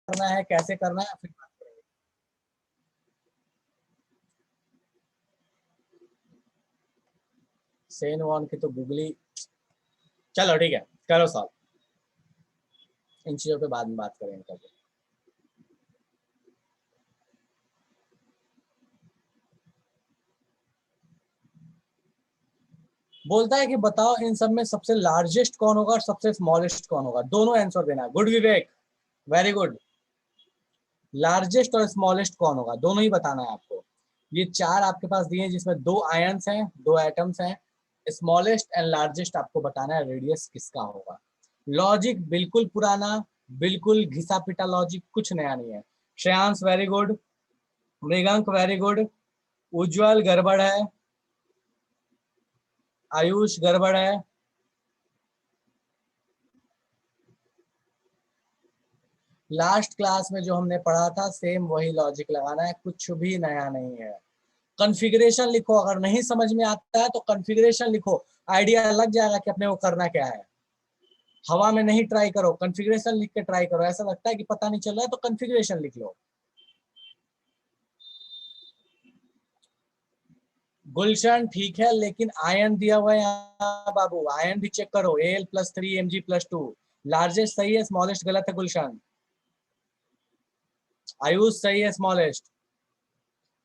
करना है, कैसे करना है, फिर बात करेंगे। सेन वन की तो गूगली, चलो ठीक है, करो सॉल्व, इन चीजों पे बाद में बात करेंगे कभी। बोलता है कि बताओ इन सब में सबसे लार्जेस्ट कौन होगा और सबसे स्मॉलेस्ट कौन होगा, दोनों आंसर देना है। गुड विवेक, वेरी गुड। लार्जेस्ट और स्मॉलेस्ट कौन होगा दोनों ही बताना है आपको। ये चार आपके पास दिए हैं जिसमें दो आयंस हैं, दो एटम्स हैं। स्मॉलेस्ट एंड लार्जेस्ट आपको बताना है, रेडियस किसका होगा। लॉजिक बिल्कुल पुराना, बिल्कुल घिसा पिटा लॉजिक, कुछ नया नहीं है। Shreyansh very good, Mrigank very good, उज्जवल गड़बड़ है, आयुष गड़बड़ है, लास्ट क्लास में जो हमने पढ़ा था सेम वही लॉजिक लगाना है, कुछ भी नया नहीं है। कॉन्फ़िगरेशन लिखो, अगर नहीं समझ में आता है तो कॉन्फ़िगरेशन लिखो, आइडिया लग जाएगा कि अपने को करना क्या है। हवा में नहीं ट्राई करो, कॉन्फ़िगरेशन लिख के ट्राई करो। ऐसा लगता है कि पता नहीं चल रहा है तो कॉन्फ़िगरेशन लिख लो। गुलशन ठीक है, लेकिन आयन दिया हुआ है यहाँ बाबू, आयन भी चेक करो। Al+3 Mg+2, लार्जेस्ट सही है, स्मॉलेस्ट गलत है। गुलशन, आयुष सही है, smallest.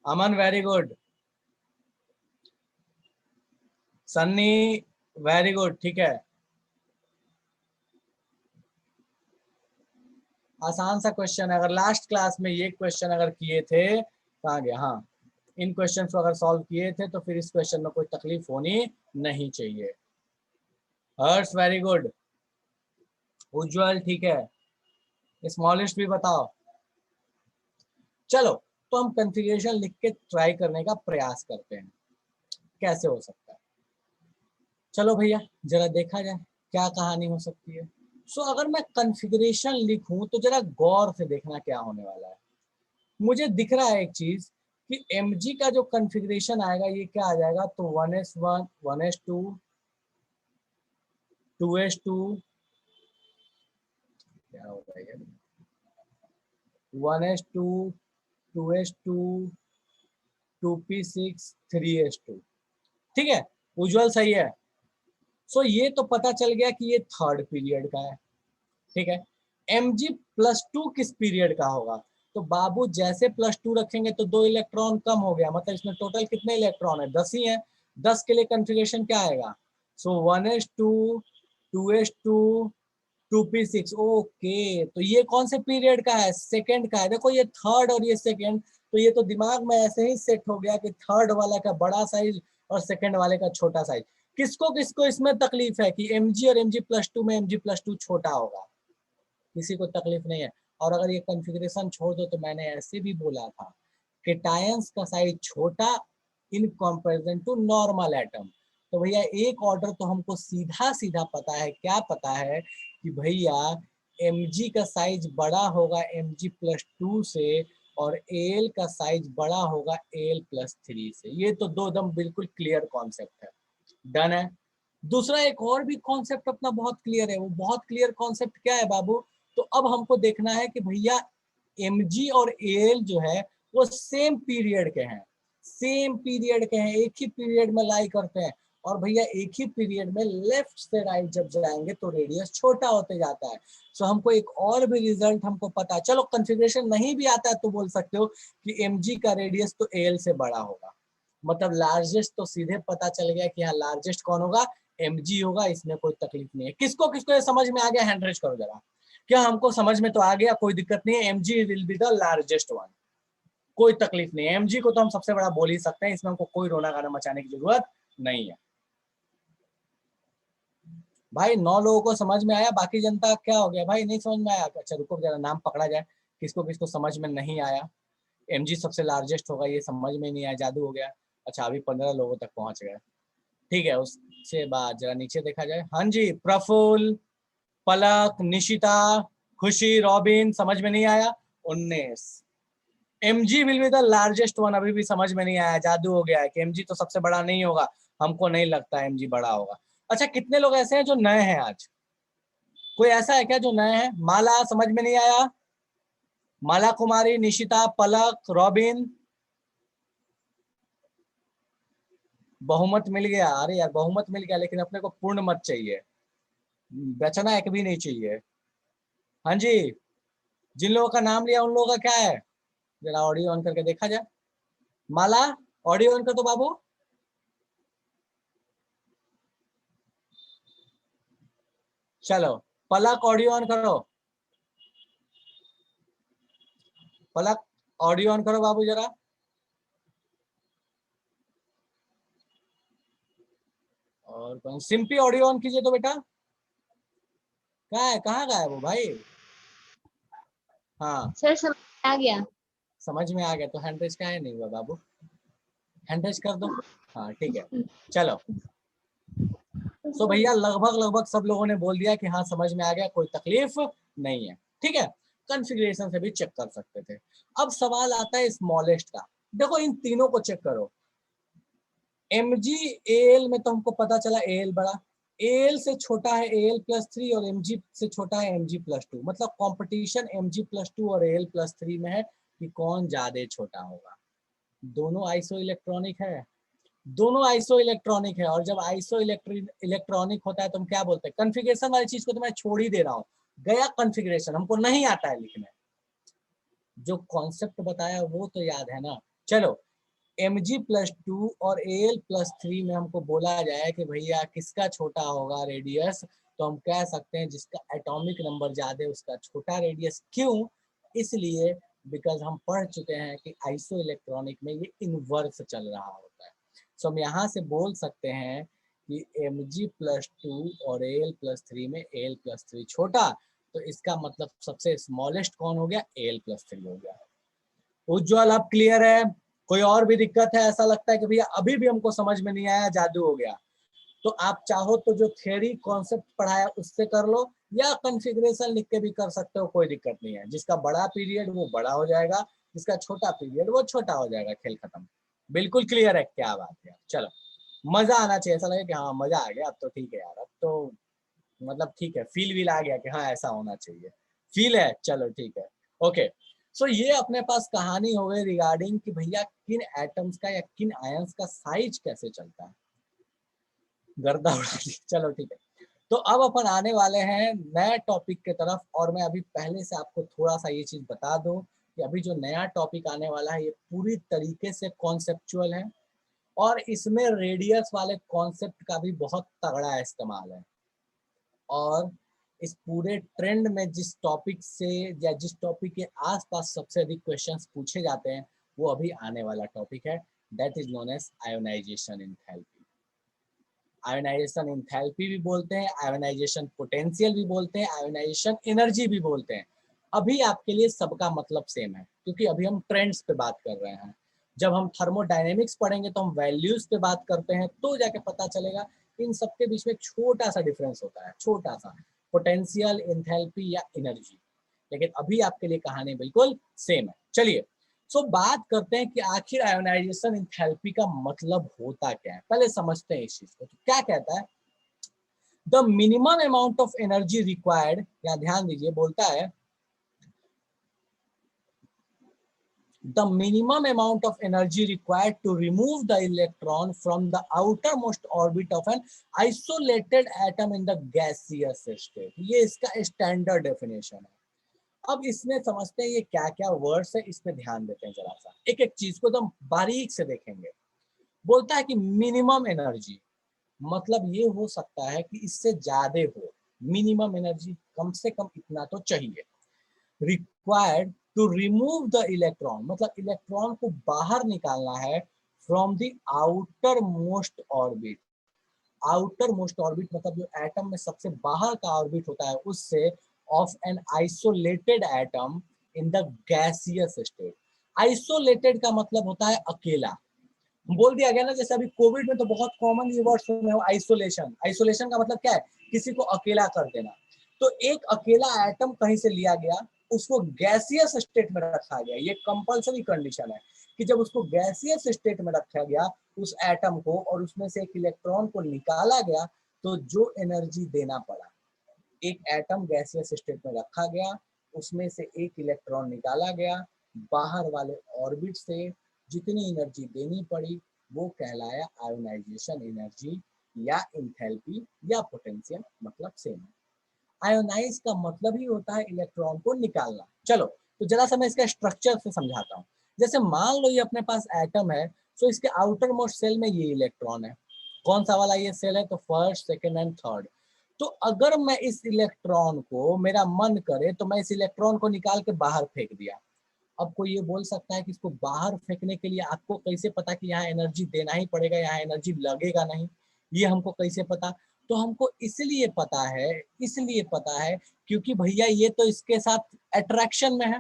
Aman very good, Sunny very good, ठीक है। आसान सा क्वेश्चन है, अगर लास्ट क्लास में ये क्वेश्चन अगर किए थे, कहाँ गया, हाँ, इन क्वेश्चन को अगर सॉल्व किए थे तो फिर इस क्वेश्चन में कोई तकलीफ होनी नहीं चाहिए। हर्ष वेरी गुड, उज्जवल ठीक है, स्मॉलेस्ट भी बताओ। चलो तो हम कॉन्फ़िगरेशन लिख के ट्राई करने का प्रयास करते हैं, कैसे हो सकता है। चलो भैया जरा देखा जाए क्या कहानी हो सकती है। सो अगर मैं कॉन्फ़िगरेशन लिखूं तो जरा गौर से देखना क्या होने वाला है। मुझे दिख रहा है एक चीज कि mg का जो कॉन्फ़िगरेशन आएगा ये क्या आ जाएगा, तो 1s1 1s2 2s2, क्या होगा ये, 1s2 2s2 2p6 3s2, ठीक है। उज्जवल सही है। सो ये तो पता चल गया कि ये थर्ड पीरियड का है, ठीक है। Mg+2 किस पीरियड का होगा, तो बाबू जैसे +2 रखेंगे तो 2 इलेक्ट्रॉन कम हो गया, मतलब इसमें टोटल कितने इलेक्ट्रॉन है, 10 ही है। 10 के लिए कॉन्फ़िगरेशन क्या आएगा, सो 1s2 2s2 2p6, ओके। तो ये कौन से पीरियड का है, सेकंड का है। देखो ये थर्ड और ये सेकंड, तो ये तो दिमाग में ऐसे ही सेट हो गया कि थर्ड वाला का बड़ा साइज और सेकंड वाले का छोटा साइज। किसको किसको इसमें तकलीफ है कि mg और mg+2 में mg+2 छोटा होगा, किसी को तकलीफ नहीं है। और अगर ये कॉन्फ़िगरेशन छोड़ दो तो मैंने ऐसे भी बोला था केटायंस का साइज छोटा in comparison to normal atom. तो भैया एक ऑर्डर तो हमको सीधा सीधा पता है, क्या पता है कि भैया mg का साइज बड़ा होगा mg+2 से और Al का साइज बड़ा होगा Al+3 से। ये तो दो दम बिल्कुल क्लियर कॉन्सेप्ट है, डन है। दूसरा एक और भी कॉन्सेप्ट अपना बहुत क्लियर है, वो बहुत क्लियर कॉन्सेप्ट क्या है बाबू, तो अब हमको देखना है कि भैया mg और Al जो है वो सेम पीरियड के हैं, सेम पीरियड के हैं, एक ही पीरियड में लाई करते हैं। और भैया एक ही पीरियड में लेफ्ट से राइट जब जाएंगे तो रेडियस छोटा होते जाता है। सो हमको एक और भी रिजल्ट हमको पता है। चलो कॉन्फ़िगरेशन नहीं भी आता है तो बोल सकते हो कि mg का रेडियस तो Al से बड़ा होगा, मतलब लार्जेस्ट तो सीधे पता चल गया कि यहाँ लार्जेस्ट कौन होगा, mg होगा, इसमें कोई तकलीफ नहीं है। किसको किसको ये समझ में आ गया, हैंड रेज करो जरा। क्या हमको समझ में तो आ गया, कोई दिक्कत नहीं है, mg will be the largest one, कोई तकलीफ नहीं है। mg को तो हम सबसे बड़ा बोल ही सकते हैं, इसमें हमको कोई रोना गाना मचाने की जरूरत नहीं है। भाई 9 लोगों को समझ में आया, बाकी जनता क्या हो गया भाई, नहीं समझ में आया। अच्छा रुको जरा नाम पकड़ा जाए, किसको किसको समझ में नहीं आया। mg सबसे लार्जेस्ट होगा ये समझ में नहीं आया, जादू हो गया। अच्छा अभी 15 लोगों तक पहुंच गए, ठीक है। उससे बाद जरा नीचे देखा जाए। हाँ जी, प्रफुल्ल, पलक, निशिता, खुशी, रॉबिन, समझ में नहीं आया। 19, mg will be the largest one, अभी भी समझ में नहीं आया, जादू हो गया है कि mg तो सबसे बड़ा नहीं होगा, हमको नहीं लगता mg बड़ा होगा। अच्छा कितने लोग ऐसे हैं जो नए हैं आज, कोई ऐसा है क्या जो नए हैं। माला समझ में नहीं आया, माला कुमारी, निशिता, पलक, रॉबिन। बहुमत मिल गया। अरे यार बहुमत मिल गया, लेकिन अपने को पूर्ण मत चाहिए, बचना एक भी नहीं चाहिए। हाँ जी, जिन लोगों का नाम लिया उन लोगों का क्या है, जरा ऑडियो ऑन करके देखा जाए। माला ऑडियो ऑन कर दो बाबू। चलो पलक ऑडियो ऑन करो, पलक ऑडियो ऑन करो बाबू जरा। और कौन, सिंपी ऑडियो ऑन कीजिए तो बेटा। कहाँ है, कहाँ गया है वो भाई। हाँ सर समझ आ गया। समझ में आ गया, तो हैंड रेज का है नहीं हुआ बाबू, हैंड रेज कर दो। हाँ ठीक है, चलो। सो भैया लगभग लगभग सब लोगों ने बोल दिया कि हाँ समझ में आ गया, कोई तकलीफ नहीं है, ठीक है। कॉन्फ़िगरेशन से भी चेक कर सकते थे। अब सवाल आता है स्मॉलेस्ट का। देखो इन तीनों को चेक करो, mg al में तो हमको पता चला al बड़ा, al से छोटा है al+3 और mg से छोटा है mg+2, मतलब कंपटीशन mg+2 और al+3 में है कि कौन ज्यादा छोटा होगा। दोनों आइसो इलेक्ट्रॉनिक है, दोनों आइसो इलेक्ट्रॉनिक है, और जब आइसो इलेक्ट्रॉनिक होता है तो हम क्या बोलते हैं, कॉन्फ़िगरेशन वाली चीज को तो मैं छोड़ ही दे रहा हूँ, गया कॉन्फ़िगरेशन, हमको नहीं आता है लिखने, जो कॉन्सेप्ट बताया वो तो याद है ना। चलो mg+2 और al+3 में हमको बोला जाए कि भैया किसका छोटा होगा रेडियस, तो हम कह सकते हैं जिसका एटॉमिक नंबर ज्यादा है उसका छोटा रेडियस। क्यों, इसलिए बिकॉज हम पढ़ चुके हैं कि आइसो इलेक्ट्रॉनिक में ये इनवर्स चल रहा होता है। सो हम यहाँ से बोल सकते हैं कि mg+2 और al+3 में al+3 छोटा, तो इसका मतलब सबसे स्मॉलेस्ट कौन हो गया, al+3 हो गया। उज्जवल अब क्लियर है, कोई और भी दिक्कत है, ऐसा लगता है कि भैया अभी भी हमको समझ में नहीं आया, जादू हो गया, तो आप चाहो तो जो थ्योरी कॉन्सेप्ट पढ़ाया उससे कर लो, या कॉन्फ़िगरेशन लिख के भी कर सकते हो, कोई दिक्कत नहीं है। जिसका बड़ा पीरियड वो बड़ा हो जाएगा, जिसका छोटा पीरियड वो छोटा हो जाएगा, खेल खत्म। बिल्कुल क्लियर है, क्या बात है। चलो मजा आना चाहिए, ऐसा लगे कि हाँ मजा आ गया, अब तो ठीक है यार, अब तो मतलब ठीक है, फील वील आ गया कि हाँ ऐसा होना चाहिए, फील है, चलो ठीक है, ओके। सो ये अपने पास कहानी हो गई रिगार्डिंग कि भैया किन एटम्स का या किन आयंस का साइज कैसे चलता है, गर्दा उड़ा दी। चलो ठीक है, तो अब अपन आने वाले हैं नए टॉपिक के तरफ, और मैं अभी पहले से आपको थोड़ा सा ये चीज बता दूं कि अभी जो नया टॉपिक आने वाला है ये पूरी तरीके से कॉन्सेप्चुअल है, और इसमें रेडियस वाले कॉन्सेप्ट का भी बहुत तगड़ा इस्तेमाल है। और इस पूरे ट्रेंड में जिस टॉपिक से या जिस टॉपिक के आसपास सबसे अधिक क्वेश्चंस पूछे जाते हैं वो अभी आने वाला टॉपिक है, that is known as ionization enthalpy. Ionization enthalpy भी बोलते हैं, आयोनाइजेशन पोटेंशियल भी बोलते हैं, आयोनाइजेशन एनर्जी भी बोलते हैं। अभी आपके लिए सबका मतलब सेम है, क्योंकि अभी हम ट्रेंड्स पे बात कर रहे हैं। जब हम थर्मोडायनेमिक्स पढ़ेंगे तो हम वैल्यूज पे बात करते हैं, तो जाके पता चलेगा इन सबके बीच में छोटा सा डिफरेंस होता है, छोटा सा, पोटेंशियल, एंथैल्पी या एनर्जी। लेकिन अभी आपके लिए कहानी बिल्कुल सेम है। चलिए सो बात करते हैं कि आखिर आयोनाइजेशन एंथैल्पी का मतलब होता क्या है, पहले समझते हैं इस चीज को। तो क्या कहता है, the minimum amount of energy required, या ध्यान दीजिए बोलता है the minimum amount of energy required to remove the electron from the outermost orbit of an isolated atom in the gaseous state। ये इसका स्टैंडर्ड डेफिनेशन है। अब इसमें समझते हैं ये क्या क्या वर्ड्स है, इस पे ध्यान देते हैं जरा सा, एक एक चीज को एकदम बारीक से देखेंगे। बोलता है कि मिनिमम एनर्जी, मतलब ये हो सकता है कि इससे ज्यादा हो, मिनिमम एनर्जी कम से कम इतना तो चाहिए। Required to remove the electron, मतलब इलेक्ट्रॉन को बाहर निकालना है from the outer most orbit. Outer most orbit मतलब जो एटम में सबसे बाहर का ऑर्बिट होता है उससे, of an isolated atom in the gaseous state. Isolated का मतलब होता है अकेला, बोल दिया गया ना, जैसे अभी कोविड में तो बहुत कॉमन ये वर्ड सुने हो, आइसोलेशन। आइसोलेशन का मतलब क्या है, किसी को अकेला कर देना। तो एक अकेला एटम कहीं से लिया गया, उसको गैसियस स्टेट में रखा गया, ये कंपलसरी कंडीशन है कि जब उसको गैसियस स्टेट में रखा गया उस एटम को, और उसमें से एक इलेक्ट्रॉन को निकाला गया, तो जो एनर्जी देना पड़ा, एक एटम गैसियस स्टेट में रखा गया, उसमें से एक इलेक्ट्रॉन निकाला गया, बाहर वाले ऑर्बिट से जितनी एनर्जी देनी पड़ी वो कहलाया आयोनाइजेशन एनर्जी या इंथैल्पी या पोटेंशियल, मतलब सेम है। आयोनाइज का मतलब ही होता है इलेक्ट्रॉन को निकालना। चलो तो जरा सा मैं इसका स्ट्रक्चर से समझाता हूँ। जैसे मान लो ये अपने पास एटम है, तो इसके आउटर मोस्ट सेल में ये इलेक्ट्रॉन है। कौन सा वाला ये सेल है? तो फर्स्ट, सेकेंड एंड थर्ड। तो अगर मैं इस इलेक्ट्रॉन को, मेरा मन करे तो मैं इस इलेक्ट्रॉन को निकाल के बाहर फेंक दिया। अब कोई ये बोल सकता है कि इसको बाहर फेंकने के लिए आपको कैसे पता कि यहाँ एनर्जी देना ही पड़ेगा, यहाँ एनर्जी लगेगा नहीं, ये हमको कैसे पता? तो हमको इसलिए पता है क्योंकि भैया ये तो इसके साथ अट्रैक्शन में है,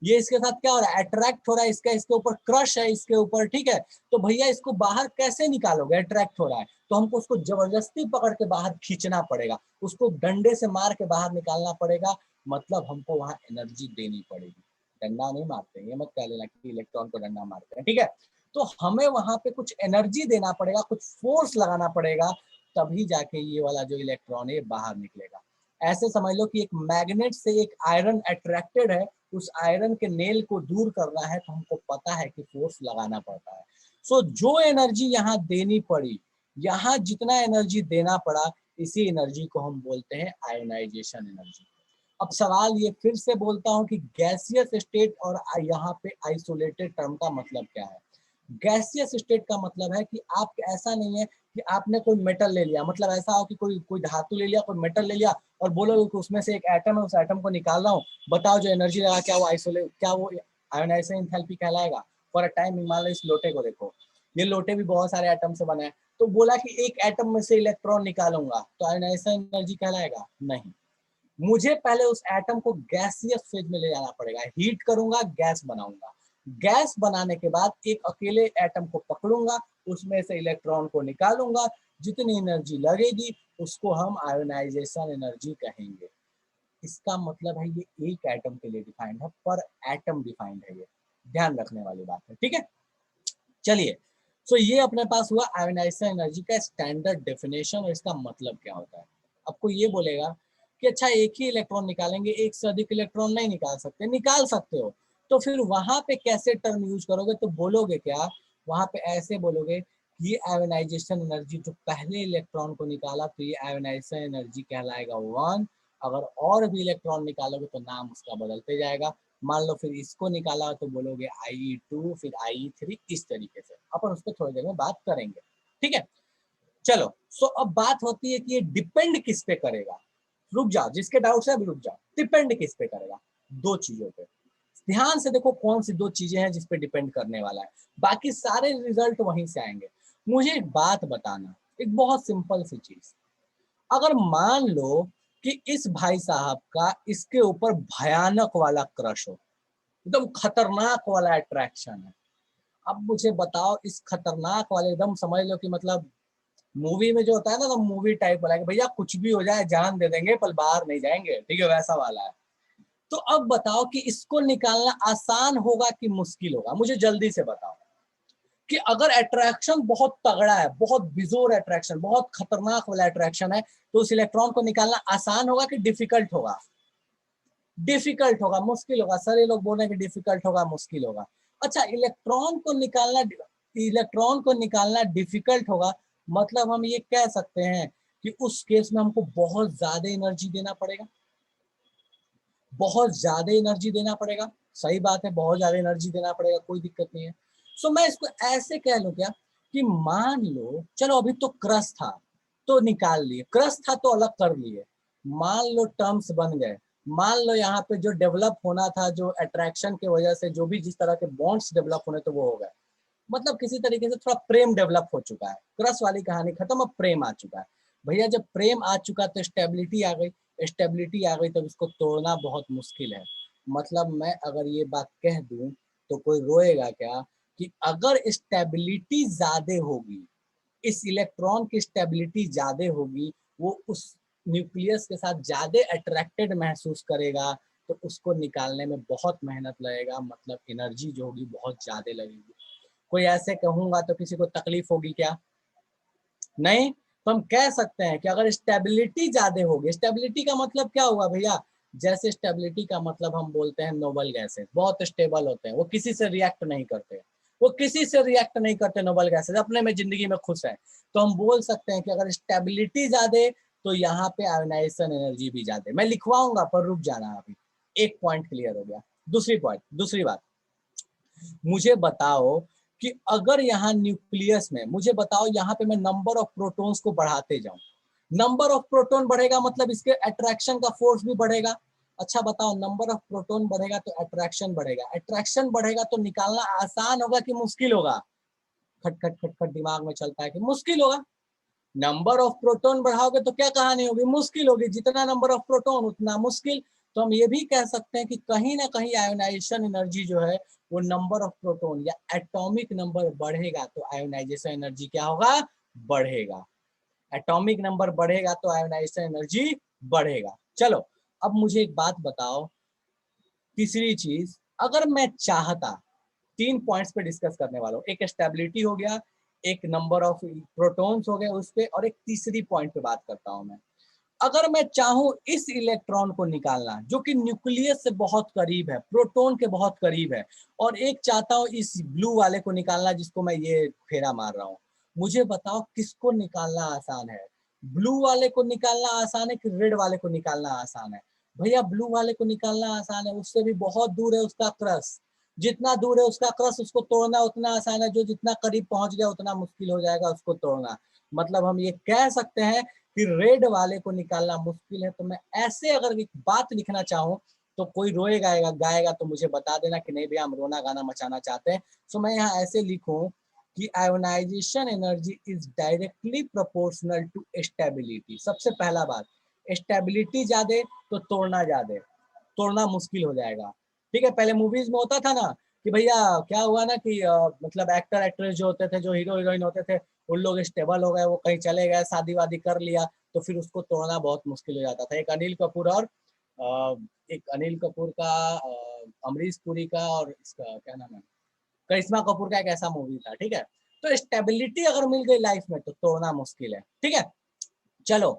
ये इसके साथ क्या हो रहा है? अट्रैक्ट हो रहा है, इसका इसके ऊपर क्रश है इसके ऊपर, ठीक है। तो भैया इसको बाहर कैसे निकालोगे? अट्रैक्ट हो रहा है तो हमको उसको जबरदस्ती पकड़ के बाहर खींचना पड़ेगा, उसको डंडे से मार के बाहर निकालना पड़ेगा, मतलब हमको वहां एनर्जी देनी पड़ेगी। डंडा नहीं मारते, ये मत कह लेना कि इलेक्ट्रॉन को डंडा मारते हैं, ठीक है। तो हमें वहां पे कुछ एनर्जी देना पड़ेगा, कुछ फोर्स लगाना पड़ेगा, तभी जाके ये वाला जो इलेक्ट्रॉन है बाहर निकलेगा। ऐसे समझ लो कि एक मैग्नेट से एक आयरन अट्रैक्टेड है, उस आयरन के नेल को दूर करना है तो हमको पता है कि फोर्स लगाना पड़ता है। सो जो एनर्जी यहाँ देनी पड़ी, यहाँ जितना एनर्जी देना पड़ा, इसी एनर्जी को हम बोलते हैं आयोनाइजेशन एनर्जी। अब सवाल ये फिर से बोलता हूँ कि गैसियस स्टेट और यहाँ पे आइसोलेटेड टर्म का मतलब क्या है? गैसियस स्टेट का मतलब है कि आप, ऐसा नहीं है कि आपने कोई मेटल ले लिया, मतलब ऐसा हो कि कोई कोई धातु ले लिया, कोई मेटल ले लिया और बोलो कि उसमें से एक एटम है, उस एटम को निकाल रहा हूँ, बताओ जो एनर्जी लगा क्या वो आइसोलेट, क्या वो आयोनाइजेशन एंथैल्पी कहलाएगा? फॉर अ टाइम मान लो इस लोटे को देखो, ये लोटे भी बहुत सारे एटम से बने हैं, तो बोला कि एक एटम में से इलेक्ट्रॉन निकालूंगा तो आयोनाइजेशन एनर्जी कहलाएगा? नहीं। मुझे पहले उस एटम को गैसियस फेज में ले जाना पड़ेगा, हीट करूंगा, गैस बनाऊंगा, गैस बनाने के बाद एक अकेले एटम को पकड़ूंगा, उसमें से इलेक्ट्रॉन को निकालूंगा, जितनी एनर्जी लगेगी उसको हम आयोनाइजेशन एनर्जी कहेंगे। इसका मतलब है ये एक एटम के लिए डिफाइंड है, पर एटम डिफाइंड है, ये ध्यान रखने वाली बात है, ठीक है। चलिए, सो ये अपने पास हुआ आयोनाइजेशन एनर्जी का स्टैंडर्ड डेफिनेशन और इसका मतलब क्या होता है। अब कोई ये बोलेगा कि अच्छा एक ही इलेक्ट्रॉन निकालेंगे, एक से अधिक इलेक्ट्रॉन नहीं निकाल सकते? निकाल सकते हो, तो फिर वहां पे कैसे टर्म यूज करोगे? तो बोलोगे क्या, वहां पे ऐसे बोलोगे कि ये आयोनाइजेशन एनर्जी, जो पहले इलेक्ट्रॉन को निकाला तो ये आयोनाइजेशन एनर्जी कहलाएगा 1, अगर और भी इलेक्ट्रॉन निकालोगे तो नाम उसका बदलते जाएगा। मान लो फिर इसको निकाला तो बोलोगे IE2, फिर IE3, इस तरीके से। अपन उस पर थोड़ी देर में बात करेंगे, ठीक है। चलो, सो अब बात होती है कि ये डिपेंड किस पे करेगा। रुक जाओ, जिसके डाउट है अभी रुक जाओ। डिपेंड किस पे करेगा? दो चीजों पे। ध्यान से देखो कौन सी दो चीजें हैं जिस पे डिपेंड करने वाला है, बाकी सारे रिजल्ट वहीं से आएंगे। मुझे एक बात बताना, एक बहुत सिंपल सी चीज। अगर मान लो कि इस भाई साहब का इसके ऊपर भयानक वाला क्रश हो, एकदम खतरनाक वाला अट्रैक्शन है, अब मुझे बताओ इस खतरनाक वाले, एकदम समझ लो कि मतलब मूवी में जो होता है ना, तो मूवी टाइप वाला कि भैया कुछ भी हो जाए जान दे देंगे पर बाहर नहीं जाएंगे, ठीक है, वैसा वाला है। तो अब बताओ कि इसको निकालना आसान होगा कि मुश्किल होगा? मुझे जल्दी से बताओ कि अगर अट्रैक्शन बहुत तगड़ा है, बहुत बिजोर अट्रैक्शन, बहुत खतरनाक वाला अट्रैक्शन है, तो उस इलेक्ट्रॉन को निकालना आसान होगा कि डिफिकल्ट होगा? डिफिकल्ट होगा, मुश्किल होगा। सारे लोग बोल रहे हैं कि डिफिकल्ट होगा, मुश्किल होगा। अच्छा, इलेक्ट्रॉन को निकालना डिफिकल्ट होगा, मतलब हम ये कह सकते हैं कि उस केस में हमको बहुत ज्यादा एनर्जी देना पड़ेगा, बहुत ज्यादा एनर्जी देना पड़ेगा। सही बात है, बहुत ज्यादा एनर्जी देना पड़ेगा, कोई दिक्कत नहीं है। सो मैं इसको ऐसे कह लूं क्या कि मान लो, चलो अभी तो क्रश था तो निकाल लिए, क्रश था तो अलग कर लिए, मान लो टर्म्स बन गए, मान लो यहाँ पे जो डेवलप होना था, जो अट्रैक्शन की वजह से जो भी जिस तरह के बॉन्ड्स डेवलप होने तो वो हो गए, मतलब किसी तरीके से थोड़ा प्रेम डेवलप हो चुका है, क्रश वाली कहानी खत्म, अब प्रेम आ चुका है। भैया जब प्रेम आ चुका तो स्टेबिलिटी आ गई, स्टेबिलिटी आ गई तब इसको तोड़ना बहुत मुश्किल है। मतलब मैं अगर ये बात कह दूं तो कोई रोएगा क्या कि अगर स्टेबिलिटी ज्यादा होगी, इस इलेक्ट्रॉन की स्टेबिलिटी ज्यादा होगी, वो उस न्यूक्लियस के साथ ज्यादा अट्रैक्टेड महसूस करेगा, तो उसको निकालने में बहुत मेहनत लगेगा, मतलब एनर्जी जो होगी बहुत ज्यादा लगेगी। कोई ऐसे कहूंगा तो किसी को तकलीफ होगी क्या? नहीं। तो हम कह सकते हैं कि अगर स्टेबिलिटी ज्यादा होगी, स्टेबिलिटी का मतलब क्या हुआ भैया? जैसे स्टेबिलिटी का मतलब हम बोलते हैं नोबल गैसेस बहुत स्टेबल होते हैं, वो किसी से रिएक्ट नहीं करते, वो किसी से रिएक्ट नहीं करते, नोबल गैसेस अपने में जिंदगी में खुश है। तो हम बोल सकते हैं कि अगर स्टेबिलिटी ज्यादा तो यहाँ पे आयोनाइजेशन एनर्जी भी ज्यादा। मैं लिखवाऊंगा पर रुक जाना, अभी एक पॉइंट क्लियर हो गया। दूसरी बात, मुझे बताओ कि अगर यहाँ न्यूक्लियस में, मुझे बताओ यहाँ पे मैं नंबर ऑफ प्रोटॉन्स को बढ़ाते जाऊं, नंबर ऑफ प्रोटॉन बढ़ेगा मतलब इसके अट्रैक्शन का फोर्स भी बढ़ेगा। अच्छा बताओ, नंबर ऑफ प्रोटॉन बढ़ेगा तो अट्रैक्शन बढ़ेगा, अट्रैक्शन बढ़ेगा तो निकालना आसान होगा कि मुश्किल होगा? खट खट खट खट दिमाग में चलता है कि मुश्किल होगा। नंबर ऑफ प्रोटॉन बढ़ाओगे तो क्या कहानी होगी? मुश्किल होगी। जितना नंबर ऑफ प्रोटॉन उतना मुश्किल। तो हम ये भी कह सकते हैं कि कहीं ना कहीं आयोनाइजेशन एनर्जी जो है वो नंबर ऑफ प्रोटॉन या एटॉमिक नंबर बढ़ेगा तो आयोनाइजेशन एनर्जी क्या होगा? बढ़ेगा। एटॉमिक नंबर बढ़ेगा तो आयोनाइजेशन एनर्जी बढ़ेगा। चलो अब मुझे एक बात बताओ, तीसरी चीज, अगर मैं चाहता, 3 पॉइंट्स पे डिस्कस करने वाला हूँ, एक स्टेबिलिटी हो गया, एक नंबर ऑफ प्रोटॉन्स हो गए उस पे, और एक तीसरी पॉइंट पे बात करता हूं मैं। अगर मैं चाहूं इस इलेक्ट्रॉन को निकालना जो कि न्यूक्लियस से बहुत करीब है, प्रोटॉन के बहुत करीब है, और एक चाहता हूं इस ब्लू वाले को निकालना जिसको मैं ये फेरा मार रहा हूं, मुझे बताओ किसको निकालना आसान है? ब्लू वाले को निकालना आसान है कि रेड वाले को निकालना आसान है? भैया ब्लू वाले को निकालना आसान है, उससे भी बहुत दूर है उसका क्रस। जितना दूर है उसका क्रस, उसको तोड़ना उतना आसान है, जो जितना करीब पहुंच गया उतना मुश्किल हो जाएगा उसको तोड़ना। मतलब हम ये कह सकते हैं कि रेड वाले को निकालना मुश्किल है। तो मैं ऐसे अगर एक बात लिखना चाहूँ तो कोई रोएगा गाएगा तो मुझे बता देना कि नहीं भैया हम रोना गाना मचाना चाहते हैं। सो मैं यहाँ ऐसे लिखूं कि ionization energy is directly proportional to stability. सबसे पहला बात, स्टेबिलिटी ज्यादा तो तोड़ना ज्यादा, तोड़ना मुश्किल हो जाएगा। ठीक है, पहले मूवीज में होता था ना कि भैया क्या हुआ ना कि मतलब एक्टर एक्ट्रेस जो होते थे, जो हीरो हीरोइन होते थे, उन लोग स्टेबल हो गए, वो कहीं चले गए, शादी वादी कर लिया, तो फिर उसको तोड़ना बहुत मुश्किल हो जाता था। एक अनिल कपूर और एक अनिल कपूर का, अमरीश पुरी का, और इसका क्या नाम है, करिश्मा कपूर का एक ऐसा मूवी था। ठीक है, तो स्टेबिलिटी अगर मिल गई लाइफ में तो तोड़ना मुश्किल है। ठीक है, चलो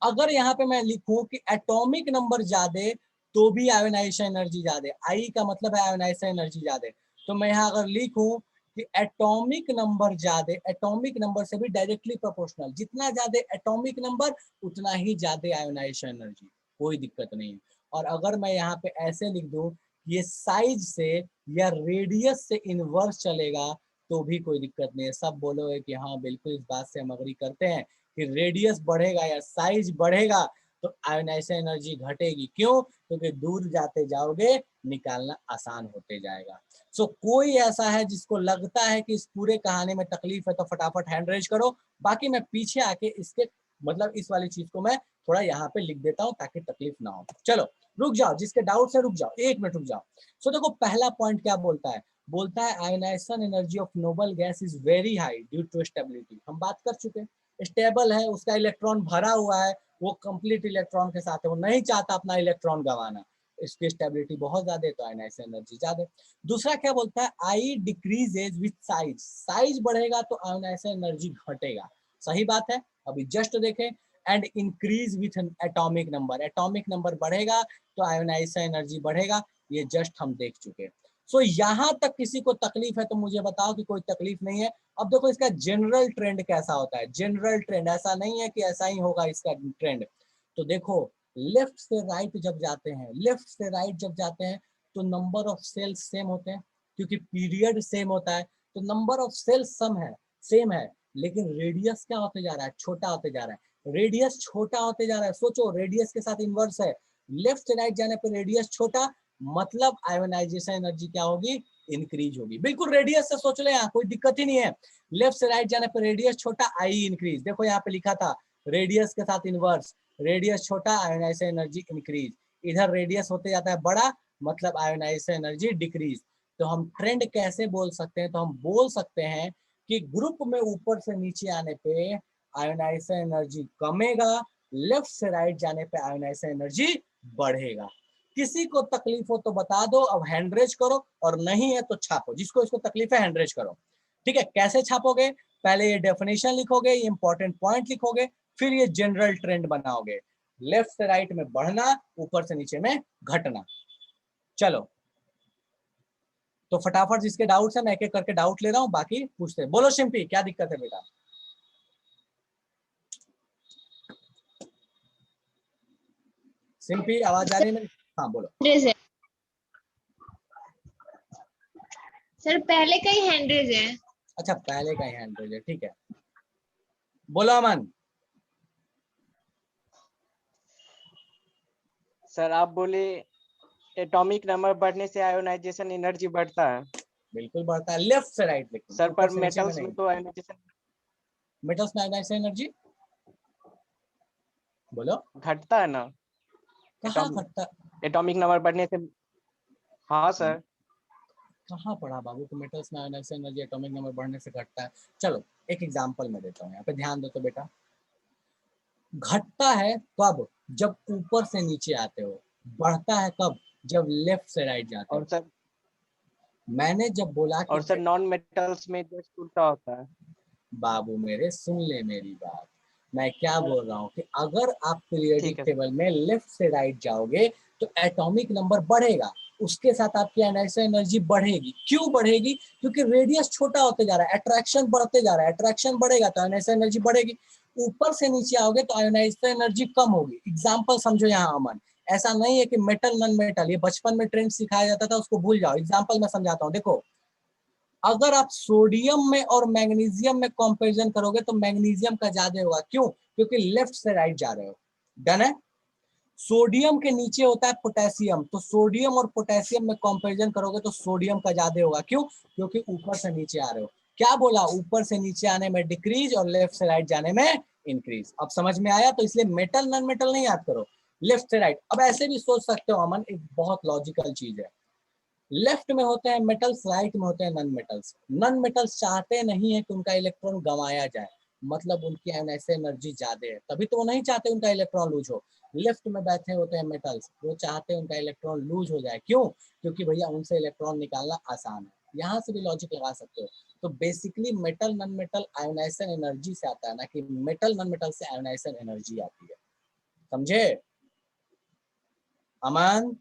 अगर यहाँ पे मैं लिखूं कि एटॉमिक नंबर ज्यादा तो भी आयोनाइजेशन एनर्जी ज्यादा, आई का मतलब है आयोनाइजेशन एनर्जी ज्यादा, तो मैं यहाँ अगर लिखूं कि एटॉमिक नंबर ज्यादा, एटॉमिक नंबर से भी डायरेक्टली प्रोपोर्शनल, जितना ज्यादा एटॉमिक नंबर उतना ही ज्यादा आयोनाइजेशन एनर्जी, कोई दिक्कत नहीं है। और अगर मैं यहाँ पे ऐसे लिख दूं ये साइज से या रेडियस से इनवर्स चलेगा तो भी कोई दिक्कत नहीं है। सब बोलोगे कि हाँ बिल्कुल इस बात से हम अग्री करते हैं कि रेडियस बढ़ेगा या साइज बढ़ेगा तो आयोनाइजेशन एनर्जी घटेगी। क्यों? क्योंकि दूर जाते जाओगे निकालना आसान होते जाएगा। सो कोई ऐसा है जिसको लगता है कि इस पूरे कहानी में तकलीफ है तो फटाफट हैंड रेज करो, बाकी मैं पीछे आके इसके मतलब इस वाली चीज को मैं थोड़ा यहाँ पे लिख देता हूँ ताकि तकलीफ ना हो। चलो रुक जाओ, जिसके डाउट है रुक जाओ, 1 मिनट रुक जाओ। सो देखो पहला पॉइंट क्या बोलता है, बोलता है ionization energy of noble gas is very high due to stability. हम बात कर चुके हैं, स्टेबल है, उसका इलेक्ट्रॉन भरा हुआ है, वो कंप्लीट इलेक्ट्रॉन के साथ है, वो नहीं चाहता अपना इलेक्ट्रॉन गंवाना, इसकी स्टेबिलिटी बहुत ज्यादा है तो आयोनाइजेशन एनर्जी ज्यादा। दूसरा क्या बोलता है, आई डिक्रीजेज विथ साइज, साइज बढ़ेगा तो आयोनाइजेशन एनर्जी घटेगा। सही बात है, अभी जस्ट देखें। And increase with atomic number, atomic number बढ़ेगा तो आयोनाइजेशन एनर्जी बढ़ेगा, ये जस्ट हम देख चुके हैं। सो यहाँ तक किसी को तकलीफ है तो मुझे बताओ कि कोई तकलीफ नहीं है। अब देखो इसका जनरल ट्रेंड कैसा होता है, जनरल ट्रेंड ऐसा नहीं है कि ऐसा ही होगा इसका ट्रेंड। तो देखो लेफ्ट से राइट जब जाते हैं, लेफ्ट से राइट जब जाते हैं तो नंबर ऑफ सेल्स सेम होते हैं, क्योंकि पीरियड सेम होता है तो नंबर ऑफ सेल्स सेम है, लेकिन रेडियस क्या होते जा रहा है, छोटा होते जा रहा है, रेडियस छोटा होते जा रहा है। सोचो रेडियस के साथ इनवर्स है, लेफ्ट से राइट जाने पर रेडियस छोटा, मतलब आयोनाइजेशन एनर्जी क्या होगी, इंक्रीज होगी। बिल्कुल रेडियस से सोच ले, यहाँ कोई दिक्कत ही नहीं है। लेफ्ट से राइट जाने पर रेडियस छोटा, आई इंक्रीज। देखो यहाँ पे लिखा था रेडियस के साथ इनवर्स, रेडियस छोटा आयोनाइजेशन एनर्जी इंक्रीज, इधर रेडियस होते जाता है बड़ा, मतलब आयोनाइजेशन एनर्जी डिक्रीज। तो हम ट्रेंड कैसे बोल सकते हैं, तो हम बोल सकते हैं कि ग्रुप में ऊपर से नीचे आने पे आयोनाइजेशन एनर्जी कमेगा, लेफ्ट से राइट जाने पे आयोनाइजेशन एनर्जी बढ़ेगा। किसी को तकलीफ हो तो बता दो, अब हैंडरेज करो, और नहीं है तो छापो, जिसको इसको तकलीफ है हैंडरेज करो। ठीक है, कैसे छापोगे, पहले ये डेफिनेशन लिखोगे, ये इंपॉर्टेंट पॉइंट लिखोगे, फिर ये जनरल ट्रेंड बनाओगे। लेफ्ट से राइट में बढ़ना, ऊपर से नीचे में घटना। चलो तो फटाफट जिसके डाउट्स है मैं एक एक करके डाउट ले रहा हूँ, बाकी पूछते हैं। बोलो शिम्पी क्या दिक्कत है बेटा? सिंपी आवाज आ रही है मेरी? हाँ बोलो। सर पहले का ही हैंड रेज है। अच्छा पहले का ही हैंड रेज है, ठीक है। बोलो अमन। सर आप बोले एटॉमिक नंबर बढ़ने से आयोनाइजेशन एनर्जी बढ़ता है। बिल्कुल बढ़ता है, लेफ्ट से राइट, लेकिन सर ऊपर पर से नीचे में मेटल्स नहीं। में तो आयोनाइजेशन मेटल्स में आयोनाइजेशन एनर्जी बोलो घटता है ना। कहाँ घटता? एटॉमिक नंबर बढ़ने से। हाँ सर। कहाँ पढ़ा बाबू कि मेटल्स में आयोनाइजेशन एनर्जी एटॉमिक नंबर बढ़ने से घटता है? चलो एक एग्जांपल मैं देता हूँ, यहाँ पे ध्यान दो तो बेटा। घटता है कब? जब ऊपर से नीचे आते हो। बढ़ता है कब? जब लेफ्ट से राइट जाते हो। और सर मैंने जब बोला कि और सर नॉन मेटल्स में जस्ट उल्टा होता है। बाबू मेरे सुन ले मेरी बात, मैं क्या बोल रहा हूँ कि अगर आप पीरियोडिक ठीक है टेबल में लेफ्ट से राइट जाओगे तो एटॉमिक नंबर बढ़ेगा, उसके साथ आपकी आयोनाइजेशन एनर्जी बढ़ेगी। क्यों बढ़ेगी? क्योंकि रेडियस छोटा होते जा रहा है, अट्रैक्शन बढ़ते जा रहा है, अट्रैक्शन बढ़ेगा तो आयोनाइजेशन एनर्जी बढ़ेगी। ऊपर से नीचे आओगे तो आयोनाइजेशन एनर्जी कम होगी। एग्जाम्पल समझो यहाँ अमन, ऐसा नहीं है कि मेटल नॉन मेटल, ये बचपन में ट्रेंड सिखाया जाता था, उसको भूल जाओ। एग्जाम्पल मैं समझाता हूँ, देखो अगर आप सोडियम में और मैग्नीशियम में कंपैरिजन करोगे तो मैग्नीशियम का ज्यादा होगा। क्यों? क्योंकि लेफ्ट से राइट जा रहे हो। डन है? सोडियम के नीचे होता है पोटेशियम, तो सोडियम और पोटेशियम में कंपैरिजन करोगे तो सोडियम का ज्यादा होगा। क्यों? क्योंकि ऊपर से नीचे आ रहे हो। क्या बोला? ऊपर से नीचे आने में डिक्रीज और लेफ्ट से राइट जाने में इंक्रीज। अब समझ में आया? तो इसलिए मेटल नॉन मेटल नहीं याद करो, लेफ्ट से राइट। अब ऐसे भी सोच सकते हो अमन, एक बहुत लॉजिकल चीज है, लेफ्ट में होते हैं मेटल्स, राइट में होते हैं नॉन मेटल्स। नॉन मेटल्स चाहते नहीं है कि उनका इलेक्ट्रॉन गंवाया जाए, मतलब उनकी आयोनाइजेशन एनर्जी ज्यादा है, तभी तो वो नहीं चाहते उनका इलेक्ट्रॉन लूज हो। लेफ्ट में बैठे होते हैं मेटल्स, वो चाहते हैं उनका इलेक्ट्रॉन लूज हो जाए। क्यों? क्योंकि भैया उनसे इलेक्ट्रॉन निकालना आसान है। यहाँ से भी लॉजिक लगा सकते हो। तो basically metal non metal ionization energy से आता है, ना कि मेटल नॉन मेटल से आयोनाइजेशन एनर्जी आती है। समझे अमन?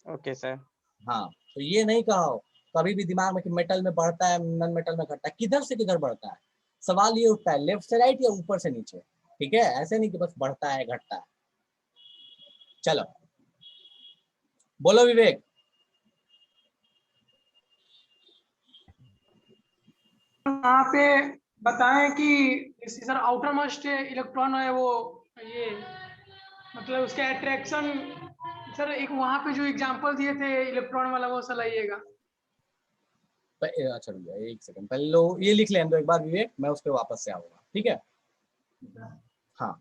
Okay sir. हाँ, तो ये नहीं कहो कभी भी दिमाग में कि मेटल में बढ़ता है नॉन मेटल में घटता है। किधर से किधर बढ़ता है? सवाल ये उठता है, लेफ्ट से राइट या ऊपर से नीचे। ठीक है, ऐसे नहीं कि बस बढ़ता है घटता है। चलो बोलो विवेक। यहाँ पे बताएं कि जैसे सर आउटर मोस्ट इलेक्ट्रॉन है वो ये मतलब उसका अट्रैक्शन, सर एक वहां पे जो एग्जांपल दिए थे इलेक्ट्रॉन वाला वो सलाइएगा। अच्छा भैया एक सेकंड पहले लो ये लिख लें दो एक बार विवेक, मैं उस पर वापस से आऊंगा। ठीक है हाँ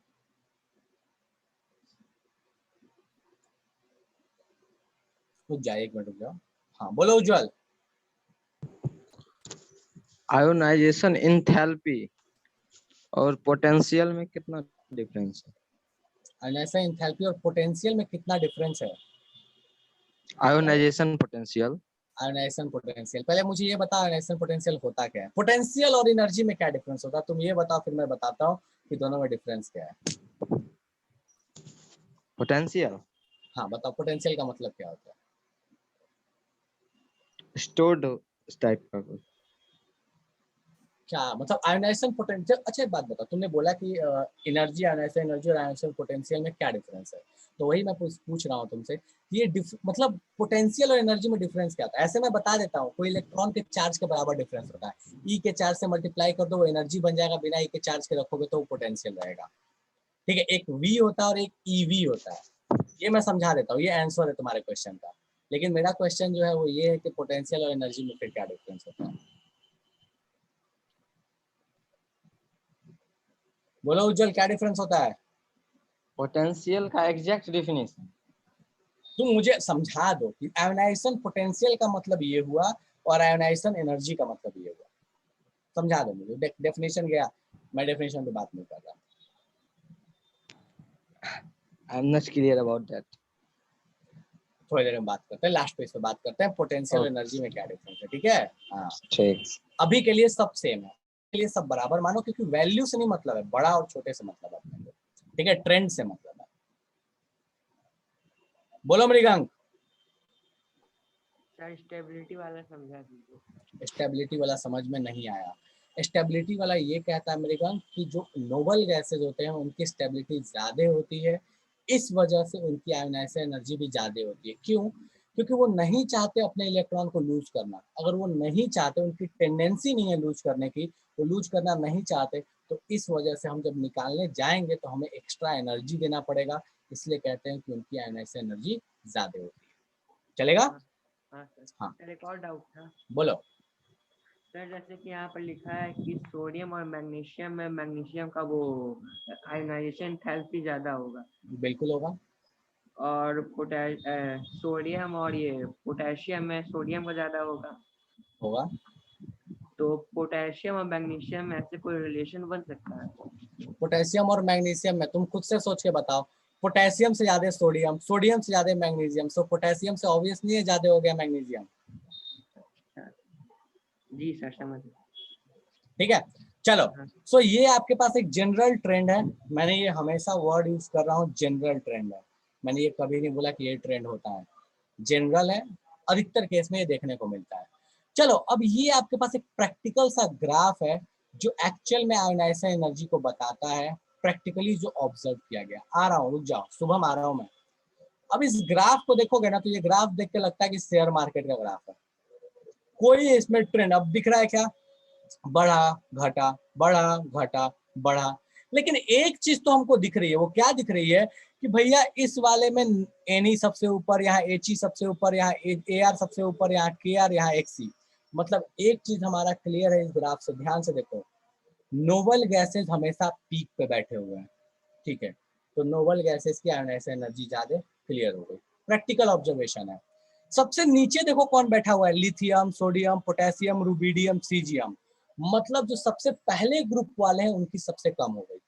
रुक जाए, एक मिनट रुक जाओ। हाँ बोलो उज्जवल। आयोनाइजेशन एंथैल्पी और पोटेंशियल में कितना डिफरेंस है? आयोनाइजेशन एंथैल्पी और पोटेंशियल में कितना डिफरेंस है? Ionization potential. आयोनाइजेशन पोटेंशियल, पहले मुझे ये बताओ आयोनाइजेशन पोटेंशियल होता क्या है? पोटेंशियल और एनर्जी में क्या डिफरेंस होता है? तुम ये बताओ, फिर मैं बताता हूँ कि दोनों में डिफरेंस क्या है। पोटेंशियल हाँ बताओ, पोटेंशियल का मतलब क्या होता है? स्टोर्ड टाइप का कुछ। क्या मतलब आयोनाइजेशन पोटेंशियल? अच्छा एक बात बताओ, तुमने बोला कि एनर्जी, आयोनाइजेशन एनर्जी और आयोनाइजेशन पोटेंशियल में क्या डिफरेंस है, तो वही मैं पूछ रहा हूँ तुमसे। ये मतलब पोटेंशियल और एनर्जी में डिफरेंस क्या होता है? ऐसे मैं बता देता हूँ, कोई इलेक्ट्रॉन के चार्ज के बराबर डिफरेंस होता है। ई के चार्ज से मल्टीप्लाई कर दो वो एनर्जी बन जाएगा, बिना ई के चार्ज के रखोगे तो वो पोटेंशियल रहेगा। ठीक है, एक वी होता है और एक ईवी होता है। ये मैं समझा देता हूँ, ये आंसर है तुम्हारे क्वेश्चन का। लेकिन मेरा क्वेश्चन जो है वो ये है कि पोटेंशियल और एनर्जी में फिर क्या डिफरेंस होता है? बोलो उज्जवल, क्या डिफरेंस होता है? पोटेंशियल का एग्जैक्ट डेफिनेशन। तुम मुझे समझा दो कि आयोनाइजेशन पोटेंशियल का मतलब ये हुआ और आयोनाइजेशन एनर्जी का मतलब ये हुआ। समझा दो मुझे, डेफिनेशन गया, मैं डेफिनेशन पे बात नहीं कर रहा। I am not clear about that. थोड़ी देर में बात करते हैं, लास्ट पेज पे बात करते हैं पोटेंशियल और ओके एनर्जी में क्या डिफरेंस है। ठीक है हाँ, ठीक। अभी के लिए सब सेम है, के लिए सब बराबर मानो, क्योंकि वैल्यू से नहीं मतलब है, बड़ा और छोटे से मतलब है अपने को। ठीक है, ट्रेंड से मतलब है। बोलो मृगांक। सर स्टेबिलिटी वाला समझा दीजिए। स्टेबिलिटी वाला समझ में नहीं आया। स्टेबिलिटी वाला ये कहता है मृगांक कि जो नोबल गैसेज होते हैं उनकी स्टेबिलिटी ज़्यादा होती है, इस वजह से उनकी आयोनाइजेशन एनर्जी भी ज़्यादा होती है। क्यों? क्योंकि वो नहीं चाहते अपने इलेक्ट्रॉन को लूज करना। अगर वो नहीं चाहते, उनकी टेंडेंसी नहीं है लूज करने की, वो लूज करना नहीं चाहते, तो इस वजह से हम जब निकालने जाएंगे तो हमें एक्स्ट्रा एनर्जी देना पड़ेगा, इसलिए कहते हैं कि उनकी आयोनाइजेशन एनर्जी ज़्यादा होती है। चलेगा? हाँ सर। हाँ। सर एक और डाउट था बोलो। सर, जैसे कि यहाँ पर लिखा है कि सोडियम और मैग्नीशियम में मैग्नीशियम का वो आयोनाइजेशन एंथैल्पी ज्यादा होगा, बिल्कुल होगा। और सोडियम और ये पोटेशियम में सोडियम का ज्यादा होगा। होगा। तो पोटेशियम और मैग्नीशियम में ऐसे कोई रिलेशन बन सकता है? पोटेशियम और मैग्नीशियम में तुम खुद से सोच के बताओ। पोटेशियम से ज्यादा सोडियम, सोडियम से ज्यादा मैग्नीशियम, सो पोटेशियम से ऑब्वियस नहीं है ज्यादा हो गया मैग्नीशियम। जी सर, समझ गए। ठीक है, चलो। हाँ। सो ये आपके पास एक जनरल ट्रेंड है। मैंने ये हमेशा वर्ड यूज कर रहा हूँ, जनरल ट्रेंड है। मैंने ये कभी नहीं बोला कि ये ट्रेंड होता है, जनरल है, अधिकतर केस में ये देखने को मिलता है। चलो, अब ये आपके पास एक प्रैक्टिकल सा ग्राफ है जो एक्चुअल में आयोनाइजेशन एनर्जी को बताता है, प्रैक्टिकली जो ऑब्जर्व किया गया। आ रहा हूँ, रुक जाओ, शुभम आ रहा हूँ मैं। अब इस ग्राफ को देखोगे ना तो ये ग्राफ देख के लगता है कि शेयर मार्केट का ग्राफ है। कोई इसमें ट्रेंड अब दिख रहा है क्या? बढ़ा घटा, बढ़ा घटा, बढ़ा। लेकिन एक चीज तो हमको दिख रही है, वो क्या दिख रही है कि भैया इस वाले में एनी सबसे ऊपर, यहाँ एच सबसे ऊपर, यहाँ ए आर सबसे ऊपर, यहाँ के आर, यहाँ एक्सी। मतलब एक चीज हमारा क्लियर है इस ग्राफ से, ध्यान से देखो, नोबल गैसेस हमेशा पीक पे बैठे हुए हैं। ठीक है, तो नोबल गैसेस की आयोनाइजेशन एनर्जी ज्यादा, क्लियर हो गई, प्रैक्टिकल ऑब्जर्वेशन है। सबसे नीचे देखो कौन बैठा हुआ है, lithium, sodium, potassium, rubidium, caesium. मतलब जो सबसे पहले ग्रुप वाले हैं उनकी सबसे कम हो गई।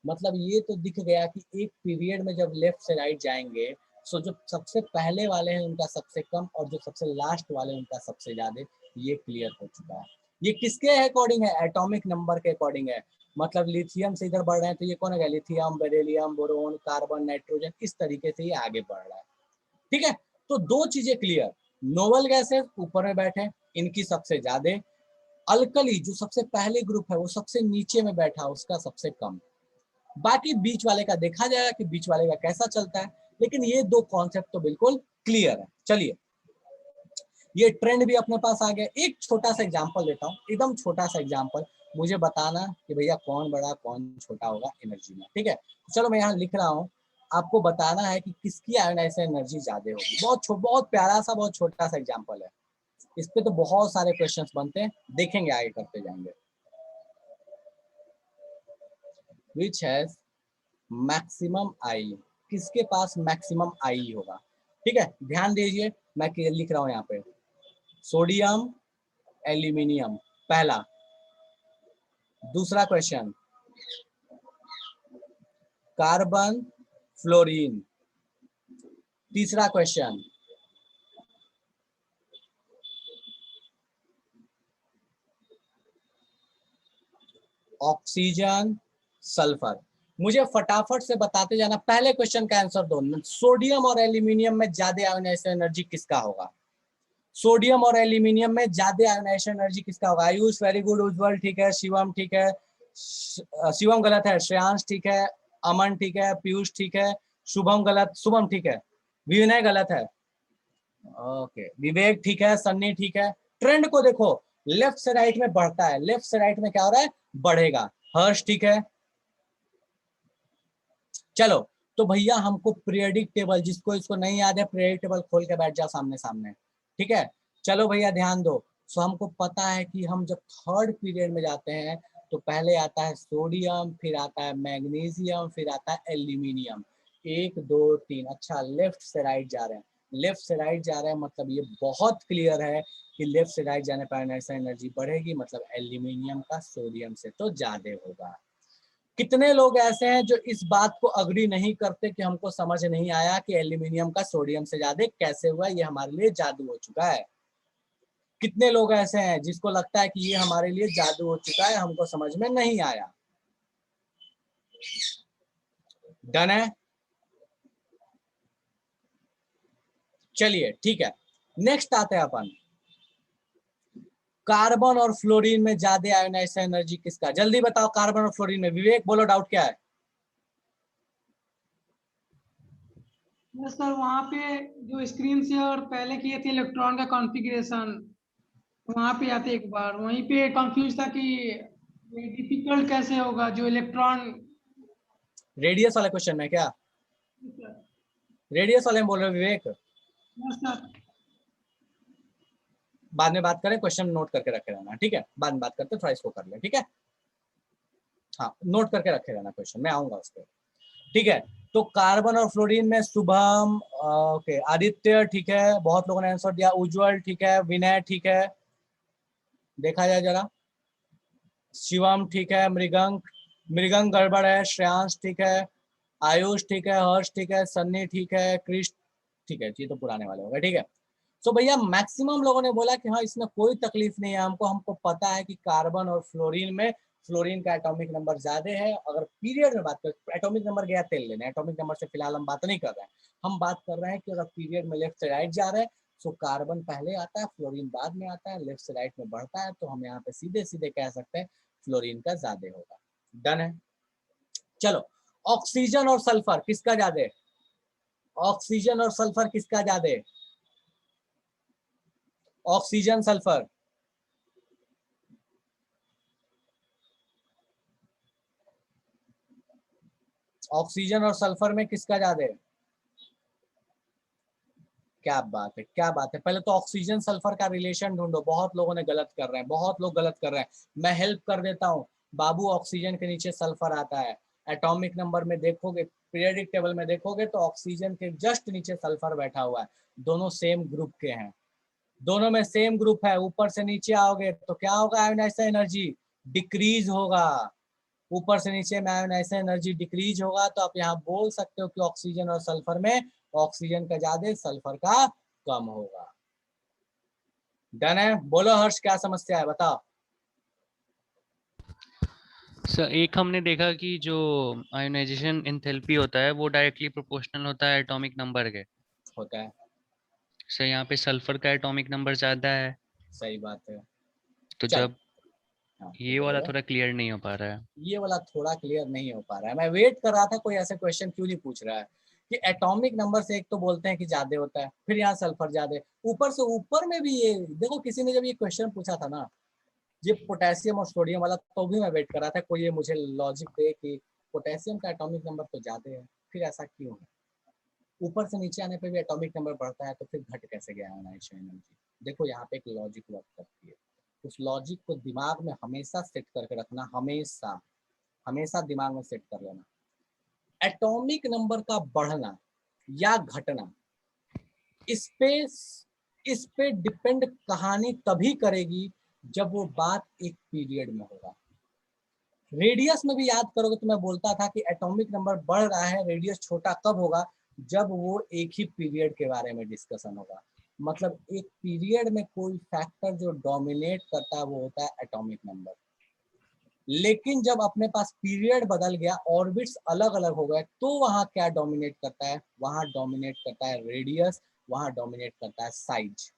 मतलब ये तो दिख गया कि एक पीरियड में जब लेफ्ट से राइट जाएंगे, सो जो सबसे पहले वाले हैं उनका सबसे कम, और जो सबसे लास्ट वाले उनका सबसे ज्यादा। ये क्लियर हो चुका है। ये किसके अकॉर्डिंग है? एटॉमिक नंबर के अकॉर्डिंग है। मतलब लिथियम से इधर बढ़ रहे हैं तो ये कौन है? Lithium, beryllium, boron, carbon, nitrogen, इस तरीके से ये आगे बढ़ रहा है। ठीक है, तो दो चीजें क्लियर, नोबल गैसेस ऊपर में बैठे, इनकी सबसे ज्यादा, अल्कली जो सबसे पहले ग्रुप है वो सबसे नीचे में बैठा, उसका सबसे कम। बाकी बीच वाले का देखा जाएगा कि बीच वाले का कैसा चलता है, लेकिन ये दो कॉन्सेप्ट तो बिल्कुल क्लियर है। चलिए, ये ट्रेंड भी अपने पास आ गया। एक छोटा सा एग्जांपल देता हूँ, एकदम छोटा सा एग्जांपल, मुझे बताना कि भैया कौन बड़ा कौन छोटा होगा एनर्जी में। ठीक है, चलो मैं यहाँ लिख रहा हूँ, आपको बताना है कि किसकी आयोनाइजेशन एनर्जी ज्यादा होगी। बहुत प्यारा सा, बहुत छोटा सा एग्जाम्पल है। इस पे तो बहुत सारे क्वेश्चंस बनते हैं, देखेंगे, आगे करते जाएंगे। विच हैज मैक्सिमम आई, किसके पास मैक्सिमम आई होगा? ठीक है, ध्यान दीजिए, मैं लिख रहा हूं यहाँ पे, सोडियम, एल्यूमिनियम, पहला। दूसरा क्वेश्चन, कार्बन, फ्लोरीन। तीसरा क्वेश्चन, ऑक्सीजन, सल्फर। मुझे फटाफट से बताते जाना, पहले क्वेश्चन का आंसर दो। सोडियम और एल्यूमिनियम में ज्यादा आयोनाइजेशन एनर्जी किसका होगा? सोडियम और एल्यूमिनियम में ज्यादा आयोनाइजेशन एनर्जी किसका होगा? आयुष वेरी गुड, उज्जवल ठीक है, शिवम ठीक है, शिवम गलत है, श्रेयांश ठीक है, अमन ठीक है, पीयूष ठीक है, शुभम गलत, शुभम ठीक है, विनय गलत है, ओके, विवेक ठीक है, सन्नी ठीक है। ट्रेंड को देखो, लेफ्ट से राइट में बढ़ता है, लेफ्ट से राइट में क्या हो रहा है? बढ़ेगा। हर्ष ठीक है। चलो, तो भैया हमको पीरियडिक टेबल, जिसको इसको नहीं याद है, पीरियडिक टेबल खोल के बैठ जाओ सामने सामने। ठीक है, चलो भैया ध्यान दो। सो हमको पता है कि हम जब थर्ड पीरियड में जाते हैं तो पहले आता है सोडियम, फिर आता है मैग्नीशियम, फिर आता है एल्यूमिनियम। 1 2 3, अच्छा लेफ्ट से राइट जा रहे हैं, लेफ्ट से राइट जा रहे हैं, मतलब ये बहुत क्लियर है कि लेफ्ट से राइट जाने पर आयोनाइजेशन एनर्जी बढ़ेगी, मतलब एल्यूमिनियम का सोडियम से तो ज्यादा होगा। कितने लोग ऐसे हैं जो इस बात को अग्री नहीं करते कि हमको समझ नहीं आया कि एल्यूमिनियम का सोडियम से ज्यादा कैसे हुआ, ये हमारे लिए जादू हो चुका है? कितने लोग ऐसे हैं जिसको लगता है कि ये हमारे लिए जादू हो चुका है, हमको समझ में नहीं आया? डन है? चलिए ठीक है, नेक्स्ट आते हैं अपन, कार्बन और फ्लोरीन में ज्यादा आयोनाइजेशन एनर्जी किसका, जल्दी बताओ, कार्बन और फ्लोरीन में, विवेक बोलो डाउट क्या है। यस सर, वहाँ पे जो स्क्रीन शेयर पहले किए थे इलेक्ट्रॉन का कॉन्फ़िगरेशन, वहाँ पे आते एक बार, वहीं पे कंफ्यूज था कि ये डिफिकल्ट कैसे होगा जो इलेक्ट्रॉन। रेडियस वाले क्वेश्चन में क्या, रेडियस वाले में बोल रहे हो विवेक, यस सर। बाद में बात करें, क्वेश्चन नोट करके रखे रहना, ठीक है, बाद में बात करते थोड़ा इसको कर ले, ठीक है, हाँ नोट करके रखे रहना क्वेश्चन, मैं आऊंगा उस पर, ठीक है। तो कार्बन और फ्लोरीन में शुभम, ओके, आदित्य ठीक है, बहुत लोगों ने आंसर दिया, उज्जवल ठीक है, विनय ठीक है, देखा जाए जरा, शिवम ठीक है, मृगंक, मृगंक गड़बड़ है, श्रेयांश ठीक है, आयुष ठीक है, हर्ष ठीक है, सन्नी ठीक है, कृष्ण ठीक है, ये तो पुराने वाले हो गए, ठीक है। सो भैया मैक्सिमम लोगों ने बोला कि हाँ इसमें कोई तकलीफ नहीं है हमको, हमको पता है कि कार्बन और फ्लोरीन में फ्लोरीन का एटॉमिक नंबर ज्यादा है। अगर पीरियड में बात करें, एटॉमिक नंबर गया तेल लेने, एटॉमिक नंबर से फिलहाल हम बात नहीं कर रहे हैं, हम बात कर रहे हैं कि अगर पीरियड में लेफ्ट से राइट जा रहे हैं, सो कार्बन पहले आता है, फ्लोरीन बाद में आता है, लेफ्ट से राइट में बढ़ता है, तो हम यहाँ पे सीधे सीधे कह सकते हैं फ्लोरीन का ज्यादा होगा। डन है। चलो, ऑक्सीजन और सल्फर किसका ज्यादा है, ऑक्सीजन और सल्फर किसका ज्यादा है, ऑक्सीजन सल्फर, ऑक्सीजन और सल्फर में किसका ज्यादा है, क्या बात है, क्या बात है। पहले तो ऑक्सीजन सल्फर का रिलेशन ढूंढो, बहुत लोगों ने गलत कर रहे हैं, बहुत लोग गलत कर रहे हैं, मैं हेल्प कर देता हूँ बाबू। ऑक्सीजन के नीचे सल्फर आता है, एटॉमिक नंबर में देखोगे, पीरियडिक टेबल में देखोगे तो ऑक्सीजन के जस्ट नीचे सल्फर बैठा हुआ है, दोनों सेम ग्रुप के हैं, दोनों में सेम ग्रुप है। ऊपर से नीचे आओगे तो क्या होगा, आयोनाइजेशन एनर्जी डिक्रीज होगा, ऊपर से नीचे में आयोनाइजेशन एनर्जी डिक्रीज होगा, तो आप यहाँ बोल सकते हो कि ऑक्सीजन और सल्फर में ऑक्सीजन का ज्यादा, सल्फर का कम होगा। डन है, बोलो हर्ष क्या समस्या है बताओ। सर एक हमने देखा कि जो आयोनाइजेशन एंथैल्पी होता है वो डायरेक्टली प्रोपोर्शनल होता है एटॉमिक नंबर के। होता है, सर यहाँ पे सल्फर का एटॉमिक नंबर ज्यादा है, सही बात है। तो चल, जब हाँ ठीक ये है वाला बोलो। थोड़ा क्लियर नहीं हो पा रहा है। ये वाला थोड़ा क्लियर नहीं हो पा रहा है, मैं वेट कर रहा था कोई ऐसे क्वेश्चन क्यों नहीं पूछ रहा है कि एटॉमिक नंबर से एक तो बोलते हैं कि ज्यादा होता है, फिर यहाँ सल्फर ज्यादा, ऊपर से ऊपर में भी ये देखो, किसी ने जब ये क्वेश्चन पूछा था ना, ये पोटेशियम और सोडियम वाला, तो भी मैं वेट कर रहा था कोई ये मुझे लॉजिक दे कि पोटेशियम का एटॉमिक नंबर तो ज्यादा है, फिर ऐसा क्यों है, ऊपर से नीचे आने पे भी एटॉमिक नंबर बढ़ता है, तो फिर घट कैसे गया आयोनाइजेशन एनर्जी। देखो यहाँ पे एक लॉजिक वर्क करती है, उस लॉजिक को दिमाग में हमेशा सेट करके रखना, हमेशा हमेशा दिमाग में सेट कर लेना। एटॉमिक नंबर का बढ़ना या घटना, इस पे डिपेंड कहानी तभी करेगी जब वो बात एक पीरियड में होगा। रेडियस में भी याद करोगे तो मैं बोलता था कि एटॉमिक नंबर बढ़ रहा है, रेडियस छोटा कब होगा, जब वो एक ही पीरियड के बारे में डिस्कशन होगा। मतलब एक पीरियड में कोई फैक्टर जो डोमिनेट करता है वो होता है एटॉमिक नंबर। लेकिन जब अपने पास पीरियड बदल गया, ऑर्बिट्स अलग अलग हो गए, तो वहां क्या डोमिनेट करता है, वहां डोमिनेट करता है रेडियस, वहां डोमिनेट करता है साइज।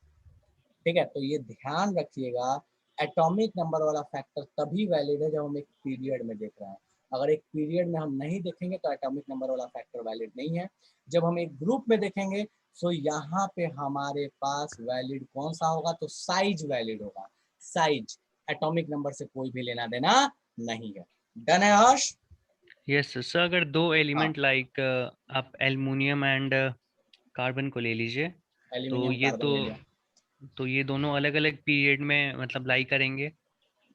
ठीक है, तो ये ध्यान रखिएगा, एटॉमिक नंबर वाला फैक्टर तभी वैलिड है जब हम एक पीरियड में देख रहे हैं। अगर एक पीरियड में हम नहीं देखेंगे तो एटॉमिक नंबर वाला फैक्टर वैलिड नहीं है। जब हम एक ग्रुप में देखेंगे तो यहाँ पे हमारे पास वैलिड कौन सा होगा, तो साइज वैलिड होगा, साइज, एटॉमिक नंबर से कोई भी लेना देना नहीं है। डन है हर्ष। यस सर, अगर दो हाँ, एलिमेंट लाइक आप एल्युमिनियम एंड कार्बन को ले लीजिए, तो एल्यूमिनियम कार्बन ले लिया, तो ये दोनों अलग अलग पीरियड में मतलब लाई करेंगे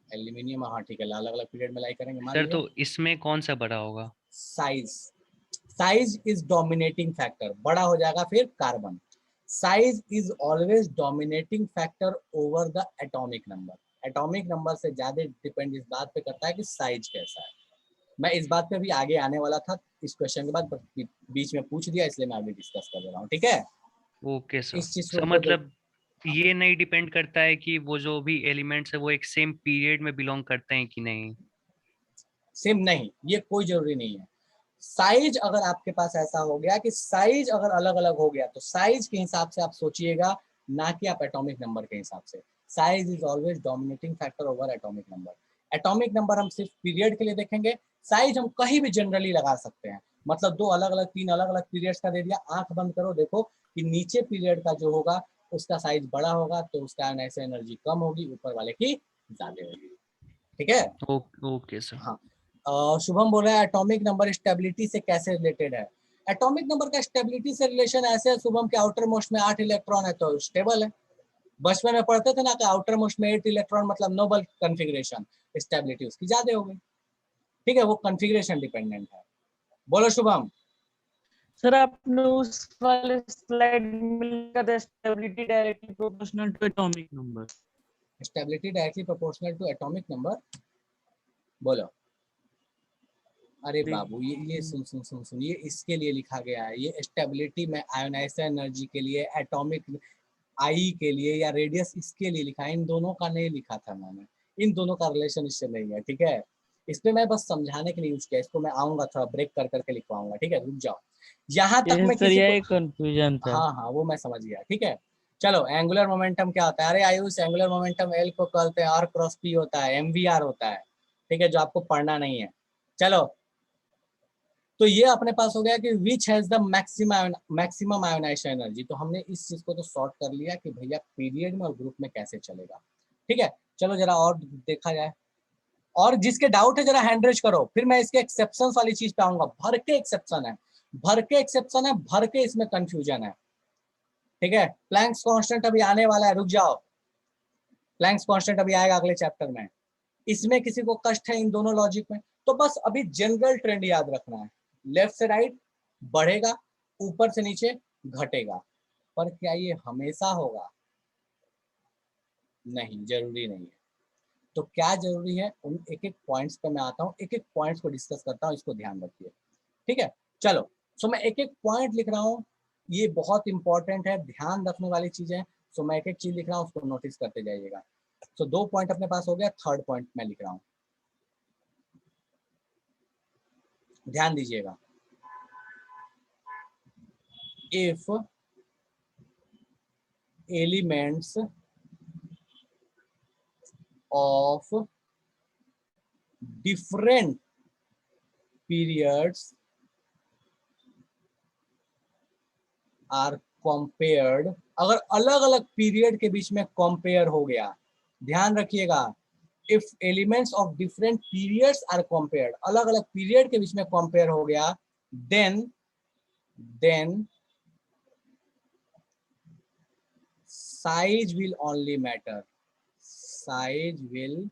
एल्यूमिनियम, हाँ ठीक है, अलग अलग पीरियड में लाई करेंगे, मान सर, लीजिए। तो इसमें कौन सा बड़ा होगा? Size, size is dominating factor, बड़ा हो जाएगा फिर carbon. Size is always dominating factor over the atomic number. Atomic number से ज्यादा डिपेंड इस बात पे करता है कि साइज कैसा है। मैं इस बात पे भी आगे आने वाला था इस क्वेश्चन के बाद, पर बीच में पूछ दिया इसलिए मैं अभी डिस्कस कर रहा हूँ, ठीक है। Okay sir. इस चीज सर को देख, मतलब ये नहीं डिपेंड करता है कि वो जो भी एलिमेंट्स है वो एक सेम पीरियड में बिलोंग करते हैं कि नहीं? सेम नहीं, ये कोई जरूरी नहीं है। साइज अगर आपके पास ऐसा हो गया कि साइज अगर अलग अलग हो गया तो साइज के हिसाब से आप सोचिएगा, ना कि आप एटॉमिक नंबर के हिसाब से। Size is always dominating factor over atomic number. Atomic number हम सिर्फ पीरियड के लिए देखेंगे, साइज हम कहीं भी जनरली लगा सकते हैं। मतलब दो अलग अलग, तीन अलग अलग पीरियड्स का दे दिया, आंख बंद करो, देखो कि नीचे पीरियड का जो होगा उसका साइज बड़ा होगा तो उसका आयनाइजेशन एनर्जी कम होगी, ऊपर वाले की ज्यादा होगी। ठीक है, ओके सर। हाँ। शुभम बोल रहा है एटॉमिक नंबर स्टेबिलिटी से कैसे रिलेटेड है। एटॉमिक नंबर का स्टेबिलिटी से रिलेशन ऐसे है शुभम के आउटर मोस्ट में 8 इलेक्ट्रॉन है तो स्टेबल है। बचपन में पढ़ते थे ना कि आउटर मोस्ट में 8 इलेक्ट्रॉन मतलब नोबल कॉन्फ़िगरेशन, स्टेबिलिटी उसकी ज्यादा हो गई। ठीक है, वो कॉन्फ़िगरेशन डिपेंडेंट है। बोलो शुभम। सर आपने उस वाले स्लाइड में लिखा था stability directly proportional to atomic number. Stability directly proportional to atomic number, बोलो। अरे बाबू ये सुन ये इसके लिए लिखा गया है, ये स्टेबिलिटी में आयोनाइजेशन एनर्जी के लिए, एटॉमिक आई के लिए या रेडियस इसके लिए लिखा है, इन दोनों का नहीं लिखा था मैंने, इन दोनों का रिलेशन इससे नहीं है। ठीक है, इस पे मैं बस समझाने के लिए यूज किया, इसको मैं आऊंगा थोड़ा ब्रेक कर करके लिखवाऊंगा। ठीक है, रुक जाओ। यहाँ तक मैं सर किसी यही को, कंफ्यूजन था। हाँ हाँ वो मैं समझ गया। ठीक है, चलो एंगुलर मोमेंटम क्या होता है। अरे आयुष, एंगुलर मोमेंटम एल को कहते हैं, आर क्रॉस पी होता है, एमवीआर होता है। ठीक है, जो आपको पढ़ना नहीं है। चलो, तो ये अपने पास हो गया कि which has the maximum ionization energy. तो हमने इस चीज को तो सॉर्ट कर लिया कि भैया पीरियड में और ग्रुप में कैसे चलेगा। ठीक है, चलो जरा और देखा जाए, और जिसके डाउट है जरा हैंड रेज करो, फिर मैं इसके एक्सेप्शंस वाली चीज पे आऊंगा। भर के एक्सेप्शन है, भर के एक्सेप्शन है, भर के इसमें कंफ्यूजन है। ठीक है, प्लैंक्स कांस्टेंट अभी आने वाला है, रुक जाओ। प्लैंक्स कांस्टेंट अभी आएगा अगले चैप्टर में। इसमें किसी को कष्ट है इन दोनों लॉजिक में, तो बस अभी जनरल ट्रेंड याद रखना है, लेफ्ट से राइट बढ़ेगा, ऊपर से नीचे घटेगा। पर क्या ये हमेशा होगा? नहीं, जरूरी नहीं है। तो क्या जरूरी है, उन एक एक पॉइंट्स पे मैं आता हूँ, एक एक पॉइंट्स को डिस्कस करता हूँ, इसको ध्यान रखिए। ठीक है, चलो। सो मैं एक एक पॉइंट लिख रहा हूँ, ये बहुत इंपॉर्टेंट है, ध्यान रखने वाली चीजें। सो मैं एक एक चीज लिख रहा हूँ, उसको नोटिस करते जाइएगा। सो 2 पॉइंट अपने पास हो गया, थर्ड पॉइंट मैं लिख रहा हूँ, ध्यान दीजिएगा। If elements of different periods are compared, अगर अलग अलग पीरियड के बीच में कंपेयर हो गया, ध्यान रखिएगा। If elements of different periods are compared, अलग अलग पीरियड के बीच में कंपेयर हो गया, then size will only matter, size will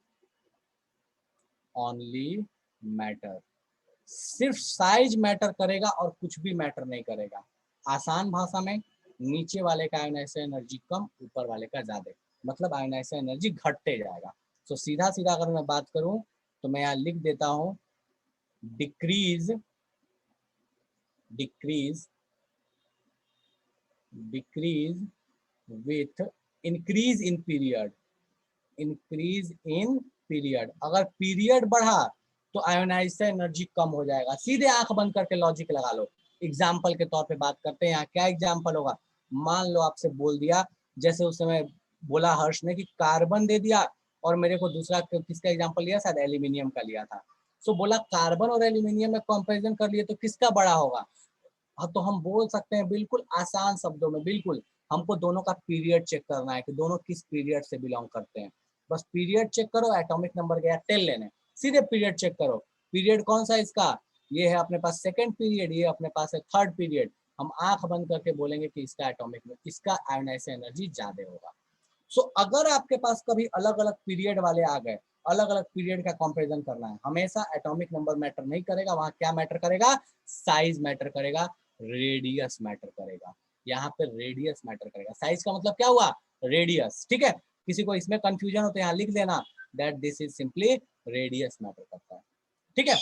only matter, सिर्फ साइज मैटर करेगा और कुछ भी मैटर नहीं करेगा। आसान भाषा में, नीचे वाले का आयोनाइजेशन एनर्जी कम, ऊपर वाले का ज्यादा, मतलब आयोनाइजेशन एनर्जी घटते जाएगा। तो सीधा सीधा अगर मैं बात करूं तो मैं यहाँ लिख देता हूं, decrease with increase in period, अगर पीरियड बढ़ा तो आयोनाइजेशन एनर्जी कम हो जाएगा। सीधे आंख बंद करके लॉजिक लगा लो। एग्जाम्पल के तौर पे बात करते हैं, यहाँ क्या एग्जाम्पल होगा। मान लो आपसे बोल दिया, जैसे उस समय बोला हर्ष ने कि कार्बन दे दिया, और मेरे को दूसरा किसका एग्जाम्पल लिया, शायद एल्यूमिनियम का लिया था। सो बोला कार्बन और एल्यूमिनियम में कंपैरिजन कर लिए तो किसका बड़ा होगा। हाँ, तो हम बोल सकते हैं बिल्कुल आसान शब्दों में, बिल्कुल हमको दोनों का पीरियड चेक करना है कि दोनों किस पीरियड से बिलोंग करते हैं। बस पीरियड चेक करो, एटॉमिक नंबर गया 10 लेने, सीधे पीरियड चेक करो। पीरियड कौन सा इसका, ये है अपने पास सेकंड पीरियड, ये अपने पास है थर्ड पीरियड। हम आंख बंद करके बोलेंगे कि इसका एटॉमिक में, इसका आयोनाइजेशन एनर्जी ज्यादा होगा। सो अगर आपके पास कभी अलग अलग पीरियड वाले आ गए, अलग अलग पीरियड का कंपैरिजन करना है, हमेशा एटॉमिक नंबर मैटर नहीं करेगा, वहां क्या मैटर करेगा, साइज मैटर करेगा, रेडियस मैटर करेगा। यहाँ पे रेडियस मैटर करेगा। साइज का मतलब क्या हुआ, रेडियस। ठीक है, किसी को इसमें कंफ्यूजन हो तो यहाँ लिख देना that this is simply radius matter करता है। ठीक है,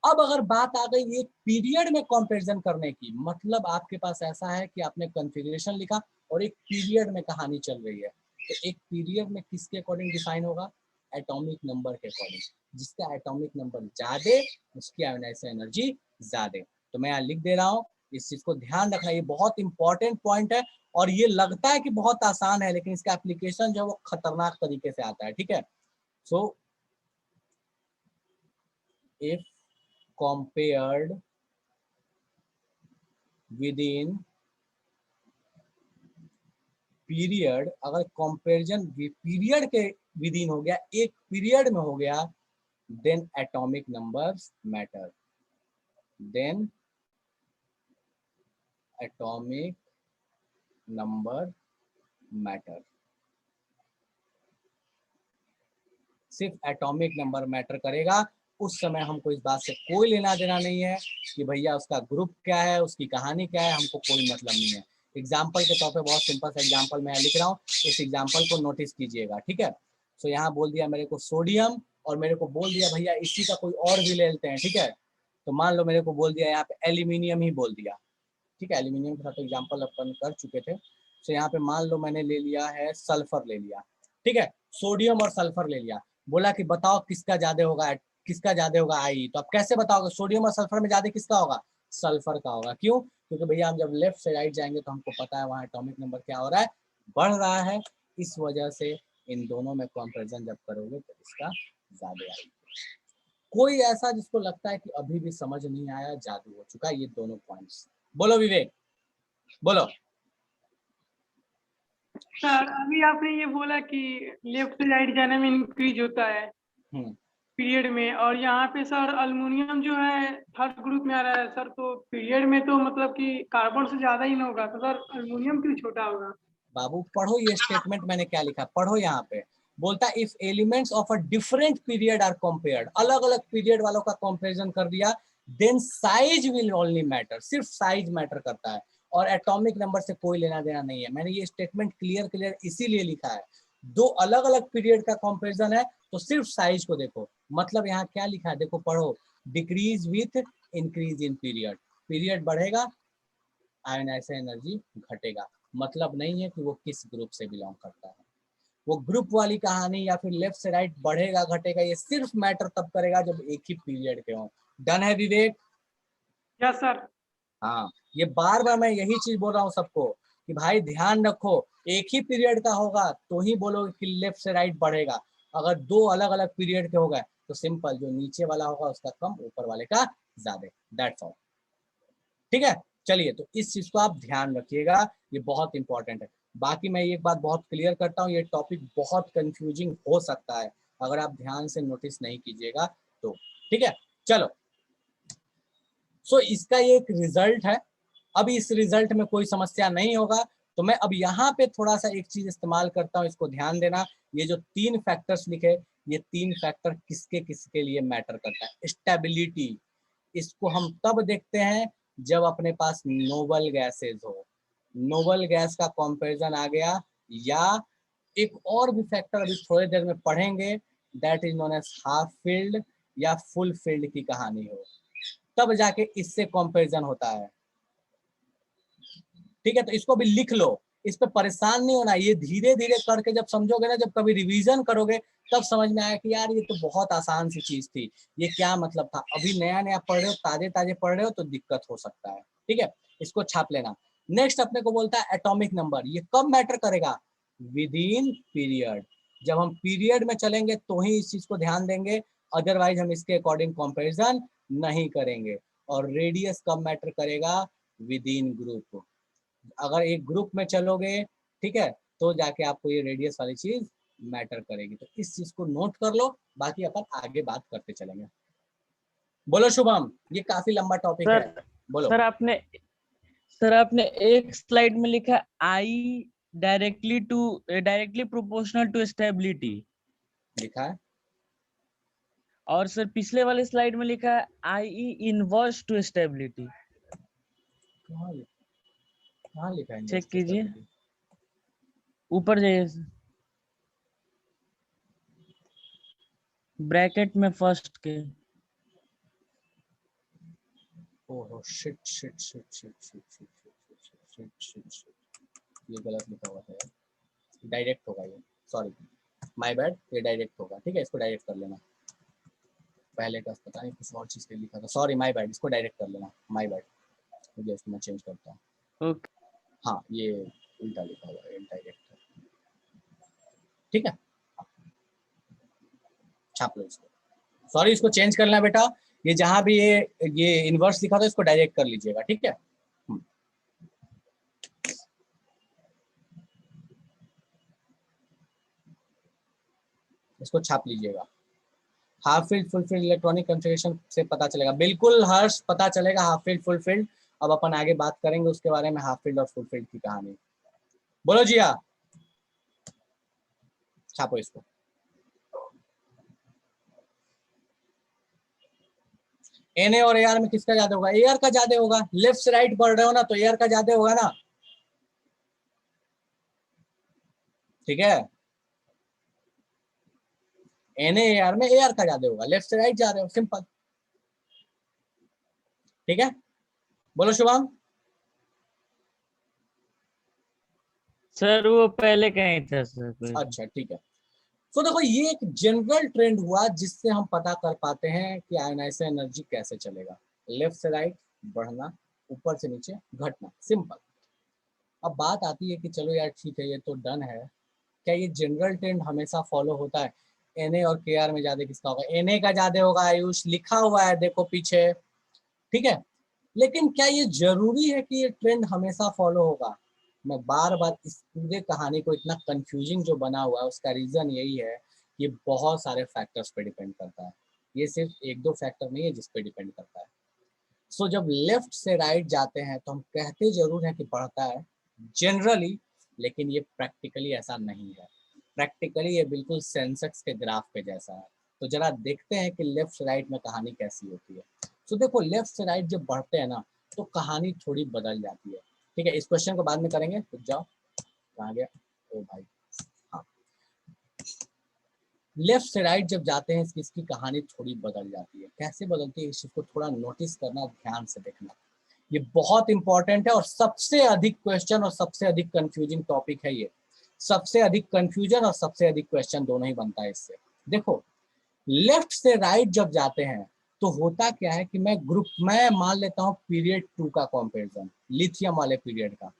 अब अगर बात आ गई एक पीरियड में कंपैरिजन करने की, मतलब आपके पास ऐसा है कि आपने कॉन्फ़िगरेशन लिखा और एक पीरियड में कहानी चल रही है, तो एक पीरियड में किसके अकॉर्डिंग डिफाइन होगा, एटॉमिक नंबर के अकॉर्डिंग, जिसका एटॉमिक नंबर ज्यादा उसकी आयोनाइजेशन एनर्जी ज्यादा। तो मैं यहाँ लिख दे रहा हूँ, इस चीज को ध्यान रखना, ये बहुत इंपॉर्टेंट पॉइंट है। और ये लगता है कि बहुत आसान है, लेकिन इसका एप्लीकेशन जो है वो खतरनाक तरीके से आता है, ठीक है। So if compared within period, अगर कंपैरिजन पीरियड के विद इन हो गया, एक पीरियड में हो गया, then atomic numbers matter, then atomic number matter. सिर्फ एटॉमिक नंबर मैटर करेगा, उस समय हमको इस बात से कोई लेना देना नहीं है कि भैया उसका ग्रुप क्या है, उसकी कहानी क्या है, हमको कोई मतलब नहीं है। एग्जाम्पल के तौर पे बहुत सिंपल सा एग्जाम्पल मैं लिख रहा हूँ, इस एग्जाम्पल को नोटिस कीजिएगा, ठीक है। सो यहाँ बोल दिया मेरे को सोडियम, और मेरे को बोल दिया भैया इसी का कोई और भी ले लेते हैं, ठीक है। तो मान लो मेरे को बोल दिया यहाँ पे एल्यूमिनियम ही बोल दिया, ठीक है। एल्यूमिनियम के साथ एग्जाम्पल अपन कर चुके थे। तो यहाँ पे मान लो मैंने ले लिया है सल्फर ले लिया, ठीक है। सोडियम और सल्फर ले लिया, बोला कि बताओ किसका ज्यादा होगा, किसका ज्यादा होगा आई। तो आप कैसे बताओगे सोडियम और सल्फर में ज्यादा किसका होगा, सल्फर का होगा। क्यों? क्योंकि भैया हम जब लेफ्ट से राइट जाएंगे तो हमको पता है वहाँ एटॉमिक नंबर क्या हो रहा है, बढ़ रहा है। इस वजह से इन दोनों में कंपैरिजन जब करोगे तो इसका ज्यादा आएगी। कोई ऐसा जिसको लगता है कि अभी भी समझ नहीं आया, जादू हो चुका है ये दोनों पॉइंट्स। बोलो विवेक, बोलो। सर अभी आपने ये बोला कि लेफ्ट से राइट जाने में इंक्रीज होता है पीरियड में, और यहाँ पे सर अल्युमिनियम जो है थर्ड ग्रुप में आ रहा है सर, तो पीरियड में तो मतलब कि कार्बन से ज्यादा ही ना होगा, तो सर अल्युमिनियम क्यों छोटा होगा? बाबू पढ़ो ये स्टेटमेंट मैंने क्या लिखा, पढ़ो यहाँ पे। बोलता if elements of a different period are compared, अलग अलग पीरियड वालों का कंपैरिजन कर दिया, then size will only matter, सिर्फ साइज मैटर करता है, और एटॉमिक नंबर से कोई लेना देना नहीं है। मैंने ये स्टेटमेंट क्लियर इसीलिए लिखा है, दो अलग अलग पीरियड का कंपैरिजन है तो सिर्फ साइज को देखो। मतलब यहाँ क्या लिखा है देखो, पढ़ो। Decrease with increase in period, period बढ़ेगा आयोनाइजेशन एनर्जी घटेगा। मतलब नहीं है कि वो किस ग्रुप से बिलोंग करता है, वो ग्रुप वाली कहानी या फिर लेफ्ट से राइट बढ़ेगा घटेगा, ये सिर्फ मैटर तब करेगा जब एक ही पीरियड के हों। डन है विवेक? Yes sir. हाँ, ये बार बार मैं यही चीज बोल रहा हूँ सबको कि भाई ध्यान रखो, एक ही पीरियड का होगा तो ही बोलोगे कि लेफ्ट से राइट बढ़ेगा। अगर दो अलग अलग पीरियड के हो गए तो सिंपल, जो नीचे वाला होगा उसका कम, ऊपर वाले का ज्यादा, दैट्स ऑल। ठीक है, चलिए, तो इस चीज को आप ध्यान रखिएगा, ये बहुत इंपॉर्टेंट है। बाकी मैं एक बात बहुत क्लियर करता हूँ, ये टॉपिक बहुत कंफ्यूजिंग हो सकता है अगर आप ध्यान से नोटिस नहीं कीजिएगा तो। ठीक है, चलो। सो इसका ये एक रिजल्ट है। अब इस रिजल्ट में कोई समस्या नहीं होगा, तो मैं अब यहाँ पे थोड़ा सा एक चीज इस्तेमाल करता हूँ, इसको ध्यान देना। ये जो 3 फैक्टर्स लिखे, ये 3 फैक्टर किसके किसके लिए मैटर करता है। स्टेबिलिटी, इसको हम तब देखते हैं जब अपने पास नोबल गैसेज हो, नोबल गैस का कंपैरिजन आ गया, या एक और भी फैक्टर अभी थोड़ी देर में पढ़ेंगे, that is known as half filled या फुल फील्ड की कहानी हो, तब जाके इससे कंपैरिजन होता है। ठीक है, तो इसको भी लिख लो, इस पे परेशान नहीं होना, ये धीरे धीरे करके जब समझोगे ना, जब कभी रिवीजन करोगे तब समझ में आया कि यार ये तो बहुत आसान सी चीज थी, ये क्या मतलब था। अभी नया नया पढ़ रहे हो, ताजे ताजे पढ़ रहे हो तो दिक्कत हो सकता है। ठीक है, इसको छाप लेना। नेक्स्ट अपने को बोलता है एटॉमिक नंबर, ये कब मैटर करेगा, विद इन पीरियड। जब हम पीरियड में चलेंगे तो ही इस चीज को ध्यान देंगे, अदरवाइज हम इसके अकॉर्डिंग कंपैरिजन नहीं करेंगे। और रेडियस कब मैटर करेगा, विद इन ग्रुप। अगर एक ग्रुप में चलोगे, ठीक है, तो जाके आपको ये रेडियस वाली चीज मैटर करेगी। तो इस चीज को नोट कर लो, बाकी अपन आगे बात करते चलेंगे। बोलो शुभम, ये काफी लंबा टॉपिक है, बोलो। सर आपने एक स्लाइड में लिखा I directly proportional to stability लिखा है, और सर पिछले वाले स्लाइड में लिखा है आई इनवर्स टू स्टेबिलिटी। कहाँ लिखा है? चेक कीजिए, ऊपर जाइए, ब्रैकेट में फर्स्ट के। ओहो shit shit shit shit shit shit shit shit shit shit, ये गलत लिखा हुआ है, डायरेक्ट होगा ये, सॉरी। माय बैड, ये डायरेक्ट होगा, ठीक है, इसको डायरेक्ट कर लेना। पहले का पता नहीं कुछ और चीज़ के लिखा था, सॉरी माय बैड, इसको डायरेक्ट कर लेना, माय बैड, मुझे इसको मैं चेंज करता हूँ। ओके हाँ ये उल्टा लिखा हुआ है, डायरेक्ट, ठीक है, छाप लो इसको। सॉरी इसको चेंज करना बेटा, ये जहां भी ये इनवर्स लिखा था इसको डायरेक्ट कर लीजिएगा, ठीक है। इसको छाप लीजिएगा। Half field full field electronic configuration से पता चलेगा, बिल्कुल हर्ष पता चलेगा हाफ फील्ड फुल फील्ड। अब अपन आगे बात करेंगे उसके बारे में, हाफ फील्ड और फुल फील्ड की कहानी। बोलो जिया, छापो इसको। एनए और एआर में किसका ज्यादा होगा? एआर का ज्यादा होगा, लेफ्ट से राइट बढ़ रहे हो ना तो एआर का ज्यादा होगा ना, ठीक है। एनए एआर में एआर का ज्यादा होगा, लेफ्ट से राइट जा रहे हो, सिंपल, ठीक है। बोलो शुभम। सर, वो पहले कहीं था सर कोई। अच्छा ठीक है, तो देखो ये एक जनरल ट्रेंड हुआ जिससे हम पता कर पाते हैं कि आयनाइजेशन एनर्जी कैसे चलेगा, लेफ्ट से राइट बढ़ना, ऊपर से नीचे घटना, सिंपल। अब बात आती है कि चलो यार ठीक है ये तो डन है, क्या ये जनरल ट्रेंड हमेशा फॉलो होता है? एनए और केआर में ज्यादा किसका होगा? एनए का ज्यादा होगा आयुष, लिखा हुआ है देखो पीछे, ठीक है। लेकिन क्या ये जरूरी है कि ये ट्रेंड हमेशा फॉलो होगा? मैं बार बार इस पूरे कहानी को इतना कंफ्यूजिंग जो बना हुआ है उसका रीजन यही है, ये बहुत सारे फैक्टर्स पे डिपेंड करता है, ये सिर्फ एक दो फैक्टर नहीं है जिस पे डिपेंड करता है। सो जब लेफ्ट से राइट जाते हैं तो हम कहते जरूर हैं कि बढ़ता है जनरली, लेकिन ये प्रैक्टिकली ऐसा नहीं है। प्रैक्टिकली ये बिल्कुल सेंसेक्स के ग्राफ पे जैसा है। तो जरा देखते हैं कि लेफ्ट से राइट में कहानी कैसी होती है। तो देखो लेफ्ट से राइट जब बढ़ते हैं ना तो कहानी थोड़ी बदल जाती है, ठीक है। इस क्वेश्चन को बाद में करेंगे, रुक जाओ, कहाँ गया ओ भाई, हाँ। लेफ्ट से राइट जब जाते हैं इसकी कहानी थोड़ी बदल जाती है। कैसे बदलती है इस चीज को थोड़ा नोटिस करना, ध्यान से देखना, ये बहुत इंपॉर्टेंट है और सबसे अधिक क्वेश्चन और सबसे अधिक कंफ्यूजिंग टॉपिक है ये। सबसे अधिक कंफ्यूजन और सबसे अधिक क्वेश्चन दोनों ही बनता है इससे। देखो लेफ्ट से राइट जब जाते हैं तो होता क्या है कि मैं मान लेता हूँ पीरियड 2 का कंपैरिजन, लिथियम वाले पीरियड का।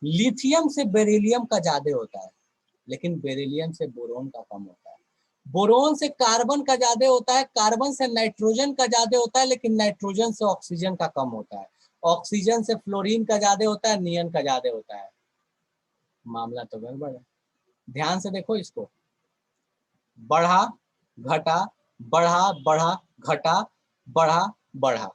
लिथियम से बेरिलियम का ज्यादा होता है, लेकिन बेरिलियम से बोरोन का कम होता है। बोरोन से कार्बन का ज्यादा होता है, कार्बन से नाइट्रोजन का ज्यादा होता है, लेकिन नाइट्रोजन से ऑक्सीजन का कम होता है। ऑक्सीजन से फ्लोरीन का ज्यादा होता है, नियन का ज्यादा होता है। मामला तो गड़बड़ है, ध्यान से देखो इसको, बढ़ा घटा, बढ़ा बढ़ा घटा, बढ़ा बढ़ा।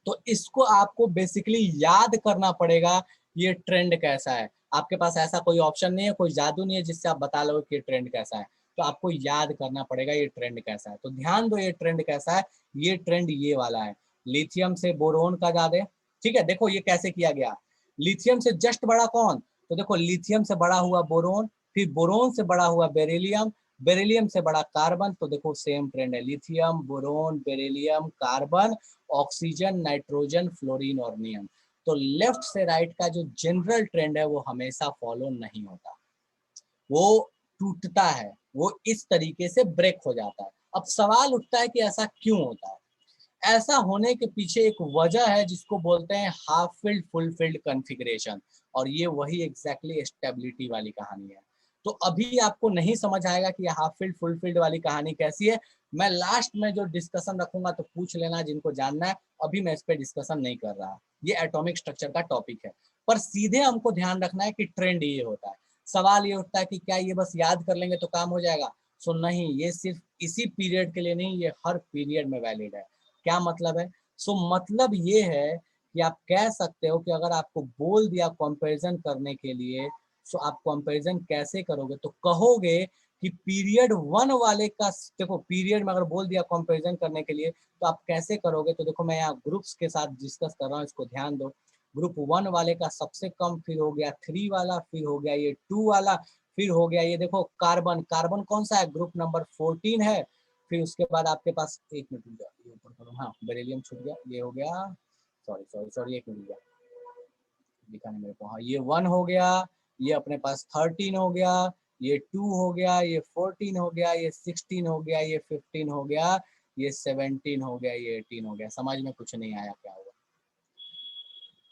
तो इसको आपको बेसिकली याद करना पड़ेगा ये ट्रेंड कैसा है। आपके पास ऐसा कोई ऑप्शन नहीं है, कोई जादू नहीं है जिससे आप बता लो कि ट्रेंड कैसा है, तो आपको याद करना पड़ेगा ये ट्रेंड कैसा है। तो ध्यान दो ये ट्रेंड कैसा है, ये ट्रेंड ये वाला है, लिथियम से बोरोन का ज्यादा, ठीक है। देखो ये कैसे किया गया, लिथियम से जस्ट बड़ा कौन, तो देखो लिथियम से बड़ा हुआ बोरोन, फिर बोरोन से बड़ा हुआ बेरिलियम, बेरिलियम से बड़ा कार्बन, तो देखो सेम ट्रेंड है, lithium boron beryllium carbon oxygen nitrogen fluorine और नियन। तो लेफ्ट से राइट का जो जनरल ट्रेंड है वो हमेशा फॉलो नहीं होता, वो टूटता है, वो इस तरीके से ब्रेक हो जाता है। अब सवाल उठता है कि ऐसा क्यों होता है? ऐसा होने के पीछे एक वजह है जिसको बोलते हैं half field full field configuration, और ये वही एग्जैक्टली स्टेबिलिटी वाली कहानी है। तो अभी आपको नहीं समझ आएगा कि हाफ फील्ड फुल फील्ड वाली कहानी कैसी है, मैं लास्ट में जो डिस्कशन रखूंगा तो पूछ लेना जिनको जानना है, अभी मैं इस पे डिस्कशन नहीं कर रहा, ये एटॉमिक स्ट्रक्चर का टॉपिक है। पर सीधे हमको ध्यान रखना है कि ट्रेंड ये होता है। सवाल ये उठता है कि क्या ये बस याद कर लेंगे तो काम हो जाएगा? सो नहीं, ये सिर्फ इसी पीरियड के लिए नहीं, ये हर पीरियड में वैलिड है। क्या मतलब है? सो मतलब ये है कि आप कह सकते हो कि अगर आपको बोल दिया कंपैरिजन करने के लिए, सो आप कंपैरिजन कैसे करोगे? तो कहोगे कि पीरियड 1 वाले का, देखो पीरियड में अगर बोल दिया कंपैरिजन करने के लिए तो आप कैसे करोगे? तो देखो मैं यहाँ ग्रुप्स के साथ डिस्कस कर रहा हूँ, इसको ध्यान दो। ग्रुप 1 वाले का सबसे कम, फिर हो गया 3 वाला, फिर हो गया ये 2 वाला, फिर हो गया ये देखो कार्बन, कार्बन कौन सा है? ग्रुप नंबर 14 है। फिर उसके बाद आपके पास, एक मिनट ये ऊपर करो, हाँ बेरिलियम छूट गया, ये हो गया, सॉरी सॉरी सॉरी, एक मिनट दिखाने मेरे को, हाँ ये 1 हो गया, ये अपने पास 13 हो गया, ये 2 हो गया, ये 14 हो गया, ये 16 हो गया, ये 15 हो गया, ये 17 हो गया, ये 18 हो गया। समझ में कुछ नहीं आया क्या हुआ?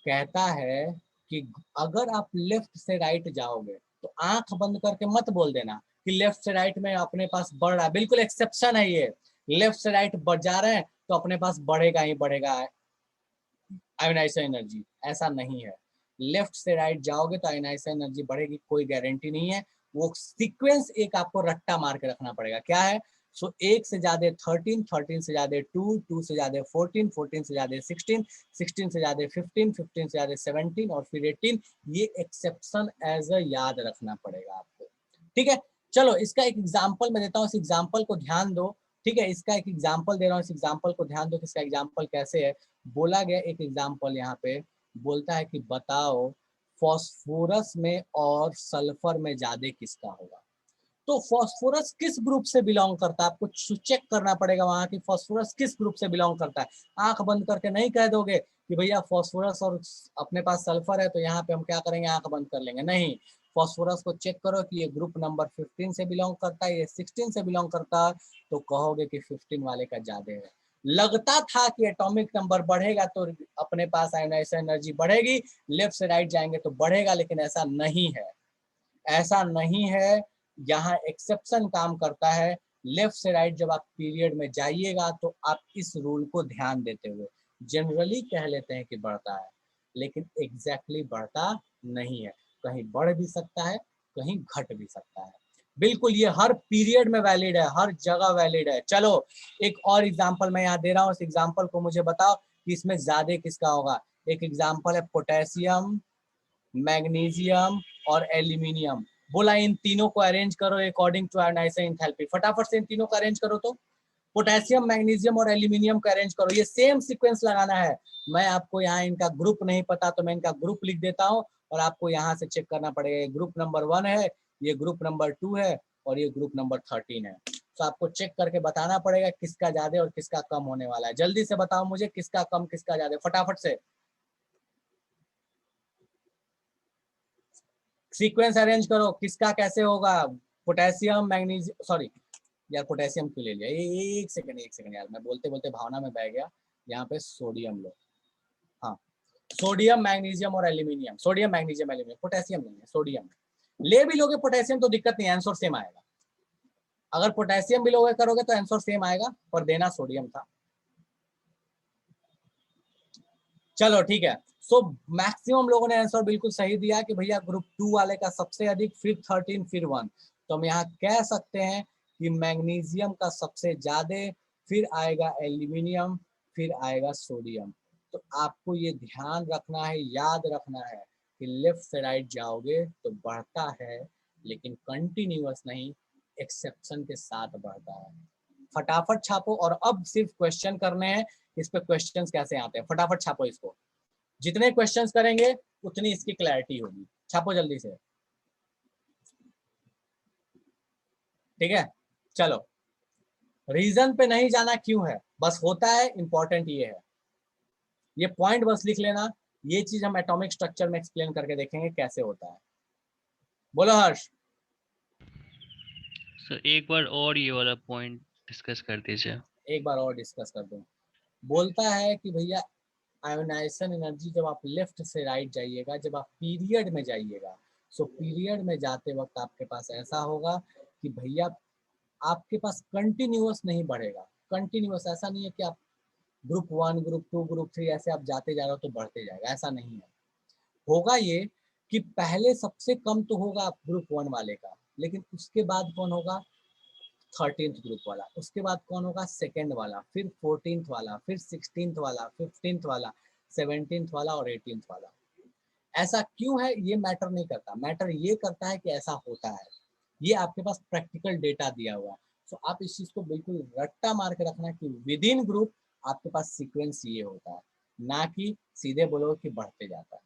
कहता है कि अगर आप लेफ्ट से राइट जाओगे तो आंख बंद करके मत बोल देना कि लेफ्ट से राइट में अपने पास बढ़ रहा है। बिल्कुल एक्सेप्शन है ये, लेफ्ट से राइट बढ़ जा रहे हैं तो अपने पास बढ़ेगा ही बढ़ेगा आयोनाइजेशन एनर्जी। ऐसा नहीं है, लेफ्ट से राइट जाओगे तो आयोनाइजेशन एनर्जी बढ़ेगी, कोई गारंटी नहीं है। वो सीक्वेंस एक आपको रट्टा मार के रखना पड़ेगा। क्या है? सो 1 से ज्यादा 13, 13 से ज्यादा 2, 2 से ज्यादा 14, 14 से ज्यादा 16, 16 से ज्यादा 15, 15 से ज्यादा 17 और फिर 18। ये एक्सेप्शन एज अ याद रखना पड़ेगा आपको। ठीक है, चलो इसका एक एग्जाम्पल मैं देता हूँ, इस एग्जाम्पल को ध्यान दो। ठीक है, इसका एक एग्जाम्पल दे रहा हूँ, इस एग्जाम्पल को ध्यान दो कि इसका एग्जाम्पल कैसे है। बोला गया एक एग्जाम्पल यहाँ पे बोलता है कि बताओ फास्फोरस में और सल्फर में ज्यादा किसका होगा। तो फास्फोरस किस ग्रुप से बिलोंग करता है, आपको चेक करना पड़ेगा वहां की फास्फोरस किस ग्रुप से बिलोंग करता है। आंख बंद करके नहीं कह दोगे कि भैया फास्फोरस और अपने पास सल्फर है तो यहाँ पे हम क्या करेंगे, आंख बंद कर लेंगे। नहीं, फास्फोरस को चेक करो कि ये ग्रुप नंबर 15 से बिलोंग करता है, ये 16 से बिलोंग करता है, तो कहोगे कि 15 वाले का ज्यादा है। लगता था कि एटॉमिक नंबर बढ़ेगा तो अपने पास आयोनाइजेशन एनर्जी बढ़ेगी, लेफ्ट से राइट जाएंगे तो बढ़ेगा, लेकिन ऐसा नहीं है, ऐसा नहीं है। यहाँ एक्सेप्शन काम करता है। लेफ्ट से राइट जब आप पीरियड में जाइएगा तो आप इस रूल को ध्यान देते हुए जनरली कह लेते हैं कि बढ़ता है, लेकिन एग्जैक्टली बढ़ता नहीं है। कहीं बढ़ भी सकता है, कहीं घट भी सकता है। बिल्कुल ये हर पीरियड में वैलिड है, हर जगह वैलिड है। चलो एक और एग्जाम्पल मैं यहाँ दे रहा हूँ, इस एग्जाम्पल को मुझे बताओ कि इसमें ज्यादा किसका होगा। एक एग्जाम्पल है पोटेशियम, मैग्नीशियम और एल्यूमिनियम। बोला इन तीनों को अरेंज करो अकॉर्डिंग टू आयोनाइजेशन एंथैल्पी। फटाफट से इन तीनों को अरेंज करो तो पोटेशियम, मैग्नीशियम और एल्यूमिनियम को अरेंज करो। ये सेम सीक्वेंस लगाना है। मैं आपको यहाँ इनका ग्रुप नहीं पता तो मैं इनका ग्रुप लिख देता हूँ और आपको यहाँ से चेक करना पड़ेगा। ये ग्रुप नंबर 1 है, ये ग्रुप नंबर 2 है और ये ग्रुप नंबर 13 है। तो आपको चेक करके बताना पड़ेगा किसका ज्यादा और किसका कम होने वाला है। जल्दी से बताओ मुझे किसका कम किसका ज्यादा, फटाफट से सीक्वेंस अरेंज करो, किसका कैसे होगा। पोटेशियम, मैग्नीशियम, सॉरी यार पोटेशियम क्यों ले लिया, एक सेकंड यार, मैं बोलते बोलते भावना में बह गया। यहाँ पे सोडियम लो, हाँ सोडियम, मैग्नीशियम और aluminium. Sodium, magnesium, aluminium, potassium नहीं है, सोडियम। ले भी लोगे पोटेशियम तो दिक्कत नहीं, आंसर सेम आएगा। अगर पोटेशियम भी लोगे करोगे तो आंसर सेम आएगा, पर देना सोडियम था। चलो ठीक है, सो मैक्सिमम लोगों ने आंसर बिल्कुल सही दिया कि भैया ग्रुप 2 वाले का सबसे अधिक, फिर 13, फिर 1। तो हम यहाँ कह सकते हैं कि मैग्नीशियम का सबसे ज्यादा, फिर आएगा एल्यूमिनियम, फिर आएगा सोडियम। तो आपको ये ध्यान रखना है, याद रखना है कि लेफ्ट से राइट जाओगे तो बढ़ता है, लेकिन कंटिन्यूअस नहीं, एक्सेप्शन के साथ बढ़ता है। फटाफट छापो और अब सिर्फ क्वेश्चन करने हैं। इस पे क्वेश्चंस कैसे आते हैं, फटाफट छापो इसको। जितने क्वेश्चंस करेंगे उतनी इसकी क्लैरिटी होगी। छापो जल्दी से, ठीक है। चलो रीजन पे नहीं जाना क्यों है, बस होता है, इंपॉर्टेंट ये है, ये पॉइंट बस लिख लेना। ये चीज हम एटॉमिक स्ट्रक्चर में एक्सप्लेन करके देखेंगे कैसे होता है। बोलो हर्ष। सर एक बार और ये वाला पॉइंट डिस्कस कर दीजिए। एक बार और डिस्कस कर दूं। बोलता है कि भैया आयोनाइजेशन एनर्जी जब आप लेफ्ट से राइट जाइएगा, जब आप पीरियड में जाइएगा, सो पीरियड में जाते वक्त आपके पास ऐसा होगा कि भैया आपके पास कंटिन्यूअस नहीं बढ़ेगा। कंटिन्यूअस ऐसा नहीं है कि आप ग्रुप 1, ग्रुप 2, ग्रुप 3 ऐसे आप जाते जा रहे हो तो बढ़ते जाएगा, ऐसा नहीं है। होगा ये कि पहले सबसे कम तो होगा ग्रुप 1 वाले का, लेकिन उसके बाद कौन होगा, 13th ग्रुप वाला, उसके बाद कौन होगा, सेकेंड वाला, फिर 14th वाला, फिर 16th वाला, 15th वाला, 17th वाला और 18th वाला। ऐसा क्यों है ये मैटर नहीं करता, मैटर ये करता है कि ऐसा होता है। ये आपके पास प्रैक्टिकल डेटा दिया हुआ है। तो आप इस चीज को बिल्कुल रट्टा मार के रखना कि विद इन ग्रुप आपके पास सीक्वेंस ये होता है, ना कि सीधे बोलो कि बढ़ते जाता है।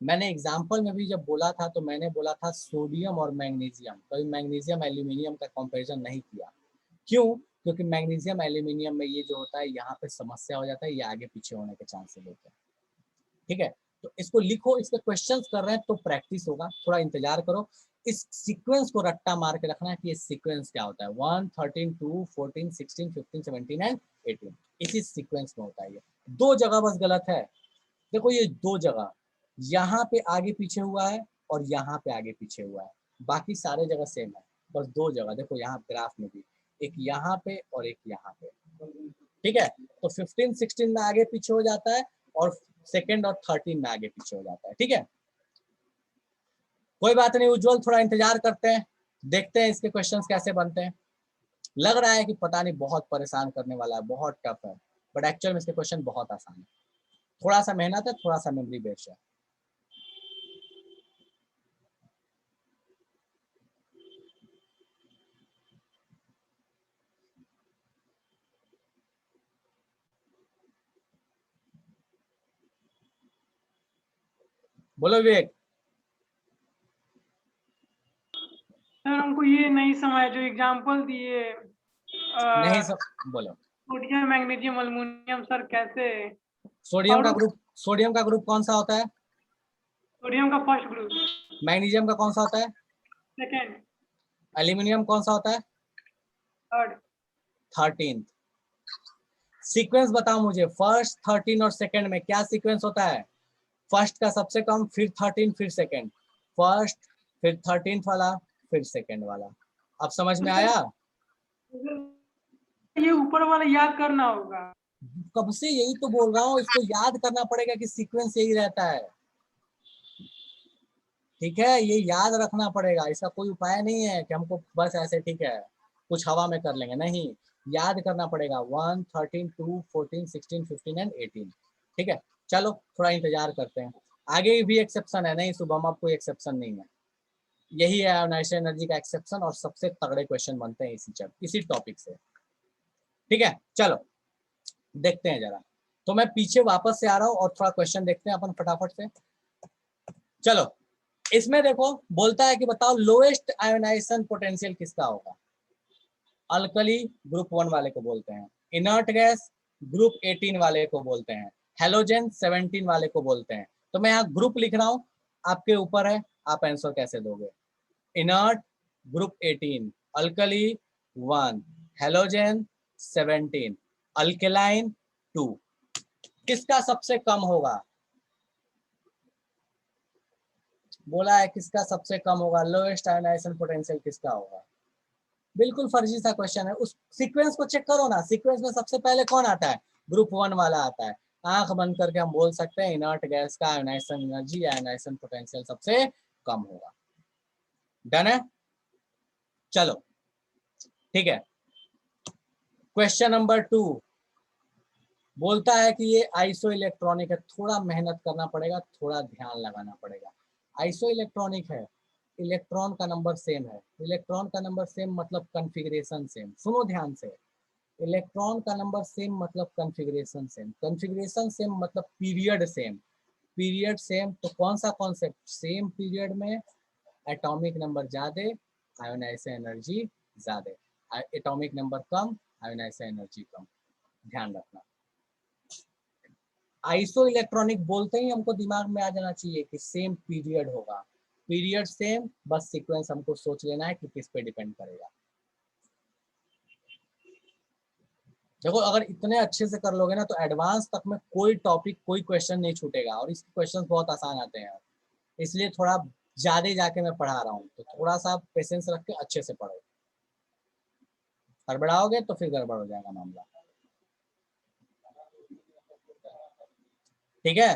मैंने एग्जाम्पल में भी जब बोला था तो मैंने बोला था सोडियम और मैग्नीशियम, कभी मैग्नीशियम एल्यूमिनियम का कंपैरिजन नहीं किया। क्यों? क्योंकि मैग्नीशियम एल्यूमिनियम में ये जो होता है यहाँ पे समस्या हो जाता है, ये आगे पीछे होने के चांसेस होते हैं। ठीक है, तो इसको लिखो, इस पे क्वेश्चंस कर रहे हैं तो प्रैक्टिस होगा, थोड़ा इंतजार करो। इस सीक्वेंस को रट्टा मार के रखना है कि ये सीक्वेंस क्या होता है, 1, 13, 2, 14, 16, 15, 17 एंड 18, इसी सीक्वेंस में होता है। ये दो जगह बस गलत है, देखो ये दो जगह, यहाँ पे आगे पीछे हुआ है और यहाँ पे आगे पीछे हुआ है, बाकी सारे जगह सेम है, बस दो जगह देखो यहाँ ग्राफ में भी, एक यहाँ पे और एक यहाँ पे, ठीक है। तो 15, 16 में आगे पीछे हो जाता है और सेकेंड और 13 में आगे पीछे हो जाता है, ठीक है। कोई बात नहीं उज्जवल, थोड़ा इंतजार करते हैं, देखते हैं इसके क्वेश्चंस कैसे बनते हैं। लग रहा है कि पता नहीं बहुत परेशान करने वाला है, बहुत टफ है, बट एक्चुअल में इसके क्वेश्चन बहुत आसान है, थोड़ा सा मेहनत है, थोड़ा सा मेमोरी बेस्ड है। बोलो विवेक। सर हमको ये नहीं समझ, जो एग्जांपल दिए नहीं सब बोलो। सोडियम मैग्नीशियम अल्युमिनियम, सर कैसे? सोडियम का और ग्रुप, सोडियम का ग्रुप कौन सा होता है? सोडियम का फर्स्ट ग्रुप, मैग्नीशियम का कौन सा होता है? सेकंड, एल्यूमिनियम कौन सा होता है? थर्ड। 13। सीक्वेंस बताओ मुझे, फर्स्ट 13 और सेकंड में क्या सीक्वेंस होता है? फर्स्ट का सबसे कम, फिर 13, फिर सेकंड, फर्स्ट फिर 13th वाला, फिर सेकंड वाला। अब समझ में आया? ये ऊपर वाला याद करना होगा। कब से यही तो बोल रहा हूँ, इसको याद करना पड़ेगा कि सीक्वेंस यही रहता है, ठीक है, ये याद रखना पड़ेगा, इसका कोई उपाय नहीं है कि हमको बस ऐसे ठीक है कुछ हवा में कर लेंगे, नहीं, याद करना पड़ेगा। 1, 13, 2, 14, 16, 15 एंड 18, ठीक है। चलो थोड़ा इंतजार करते हैं, आगे भी एक्सेप्शन है, नहीं शुभम अब कोई एक्सेप्शन नहीं है, यही है आयोनाइजेशन एनर्जी का एक्सेप्शन, और सबसे तगड़े क्वेश्चन बनते हैं इसी टॉपिक से, ठीक है। चलो देखते हैं जरा, तो मैं पीछे वापस से आ रहा हूँ और थोड़ा क्वेश्चन देखते हैं अपन फटाफट से। चलो इसमें देखो बोलता है कि बताओ लोएस्ट आयोनाइजेशन पोटेंशियल किसका होगा? अल्कली ग्रुप 1 वाले को बोलते हैं, इनर्ट गैस ग्रुप 18 वाले को बोलते हैं, हेलोजन 17 वाले को बोलते हैं। तो मैं यहाँ ग्रुप लिख रहा हूँ, आपके ऊपर है आप आंसर कैसे दोगे। Inert group 18, alkali 1, halogen 17, alkaline 2, किसका सबसे कम होगा? बोला है किसका सबसे कम होगा, लोएस्ट आयोनाइजेशन पोटेंशियल किसका होगा? बिल्कुल फर्जी सा क्वेश्चन है, उस सीक्वेंस को चेक करो ना, सीक्वेंस में सबसे पहले कौन आता है? ग्रुप 1 वाला आता है। आंख बंद करके हम बोल सकते हैं इनर्ट गैस का आयोनाइजेशन एनर्जी, आयोनाइजेशन पोटेंशियल सबसे कम होगा। डन है? चलो ठीक है, क्वेश्चन नंबर 2 बोलता है कि ये आइसो इलेक्ट्रॉनिक है, थोड़ा मेहनत करना पड़ेगा, थोड़ा ध्यान लगाना पड़ेगा। आइसो इलेक्ट्रॉनिक है, इलेक्ट्रॉन का नंबर सेम है, इलेक्ट्रॉन का नंबर सेम मतलब कॉन्फ़िगरेशन सेम, सुनो ध्यान से, इलेक्ट्रॉन का नंबर सेम मतलब कॉन्फ़िगरेशन सेम, कॉन्फ़िगरेशन सेम मतलब पीरियड सेम, पीरियड सेम, तो कौन सा कॉन्सेप्ट? सेम पीरियड में एटॉमिक नंबर ज्यादा, आयोनाइजेशन एनर्जी ज्यादा, एटॉमिक नंबर कम, आयोनाइजेशन एनर्जी कम, ध्यान रखना। आइसो इलेक्ट्रॉनिक बोलते ही हमको दिमाग में आ जाना चाहिए कि सेम पीरियड होगा, पीरियड सेम, बस सीक्वेंस हमको सोच लेना है कि किस पे डिपेंड करेगा। देखो अगर इतने अच्छे से कर लोगे ना तो एडवांस तक में कोई टॉपिक कोई क्वेश्चन नहीं छूटेगा, और इसके क्वेश्चन बहुत आसान आते हैं, इसलिए थोड़ा ज्यादा जाके मैं पढ़ा रहा हूँ, तो थोड़ा सा पेशेंस रख के अच्छे से पढ़ो, हड़बड़ाओगे तो फिर गड़बड़ हो जाएगा मामला, ठीक है।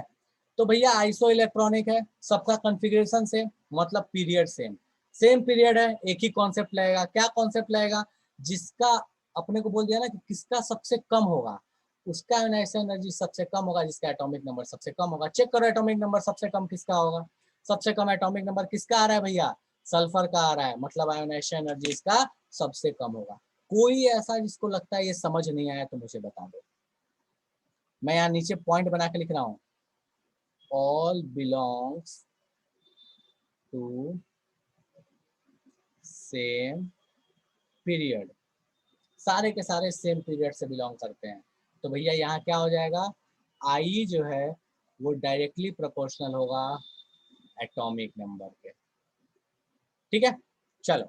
तो भैया आइसो इलेक्ट्रॉनिक है, सबका कॉन्फ़िगरेशन सेम मतलब पीरियड सेम, सेम पीरियड है, एक ही कॉन्सेप्ट लगेगा, क्या कॉन्सेप्ट लगेगा? जिसका अपने को बोल दिया ना कि किसका सबसे कम होगा, उसका आयोनाइजेशन एनर्जी सबसे कम होगा, जिसका एटॉमिक नंबर सबसे कम होगा। चेक करो एटॉमिक नंबर सबसे कम किसका होगा, सबसे कम एटॉमिक नंबर किसका आ रहा है भैया? सल्फर का आ रहा है, मतलब आयोनाइजेशन एनर्जी इसका सबसे कम होगा। कोई ऐसा जिसको लगता है ये समझ नहीं आया तो मुझे बता दो, मैं यहाँ नीचे पॉइंट बना के लिख रहा हूँ, all belongs to same period, सारे के सारे सेम पीरियड से बिलोंग करते हैं। तो भैया यहाँ क्या हो जाएगा, आई जो है वो डायरेक्टली प्रोपोर्शनल होगा एटॉमिक नंबर के, ठीक है, चलो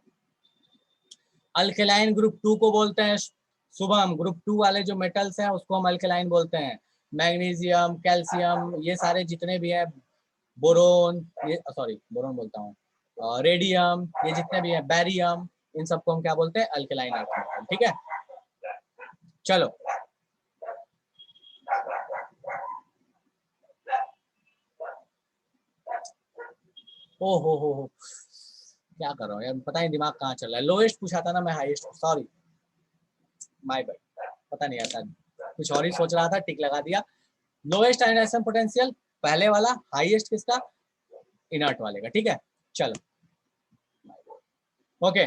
अल्केलाइन ग्रुप 2 को बोलते हैं शुभम, ग्रुप 2 वाले जो मेटल्स हैं उसको हम अल्केलाइन बोलते हैं। मैग्नीशियम, कैल्शियम, ये सारे जितने भी हैं, बोरोन, ये सॉरी बोरोन बोलता हूँ, रेडियम, ये जितने भी हैं, बैरियम, इन सबको हम क्या बोलते हैं, अल्केलाइन अर्थ मेटल। ठीक है, चलो ओ हो, क्या कर रहा हूँ यार, पता नहीं दिमाग कहाँ चल रहा है। लोएस्ट पूछा था ना मैं, हाईएस्ट, सॉरी माय बैड, पता नहीं आता, कुछ और ही सोच रहा था, टिक लगा दिया। लोएस्ट आयनाइजेशन पोटेंशियल पहले वाला, हाईएस्ट किसका, इनर्ट वाले का। ठीक है, चलो ओके,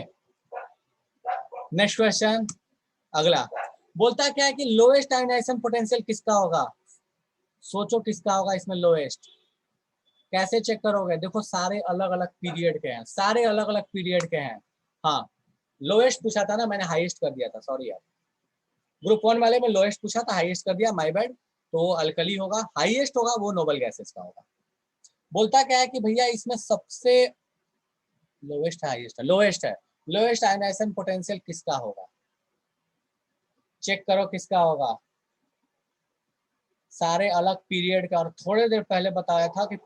नेक्स्ट क्वेश्चन अगला बोलता है क्या है कि लोएस्ट आयनाइजेशन पोटेंशियल किसका होगा, सोचो किसका होगा इसमें लोएस्ट, कैसे चेक करोगे, देखो सारे अलग अलग पीरियड के हैं, सारे अलग अलग पीरियड के हैं। हाँ लोएस्ट पूछा था ना मैंने, हाईएस्ट कर दिया था, सॉरी यार, ग्रुप 1 वाले में लोएस्ट पूछा था, हाईएस्ट कर दिया, माय बैड। तो अल्कली होगा, हाईएस्ट होगा वो नोबल गैसेस का होगा। बोलता क्या है कि भैया इसमें सबसे लोएस्ट है, हाईएस्ट है, लोएस्ट है, लोएस्ट आयनाइजेशन पोटेंशियल किसका होगा, चेक करो किसका होगा, सारे अलग पीरियड का। और थोड़ी देर पहले बताया था कि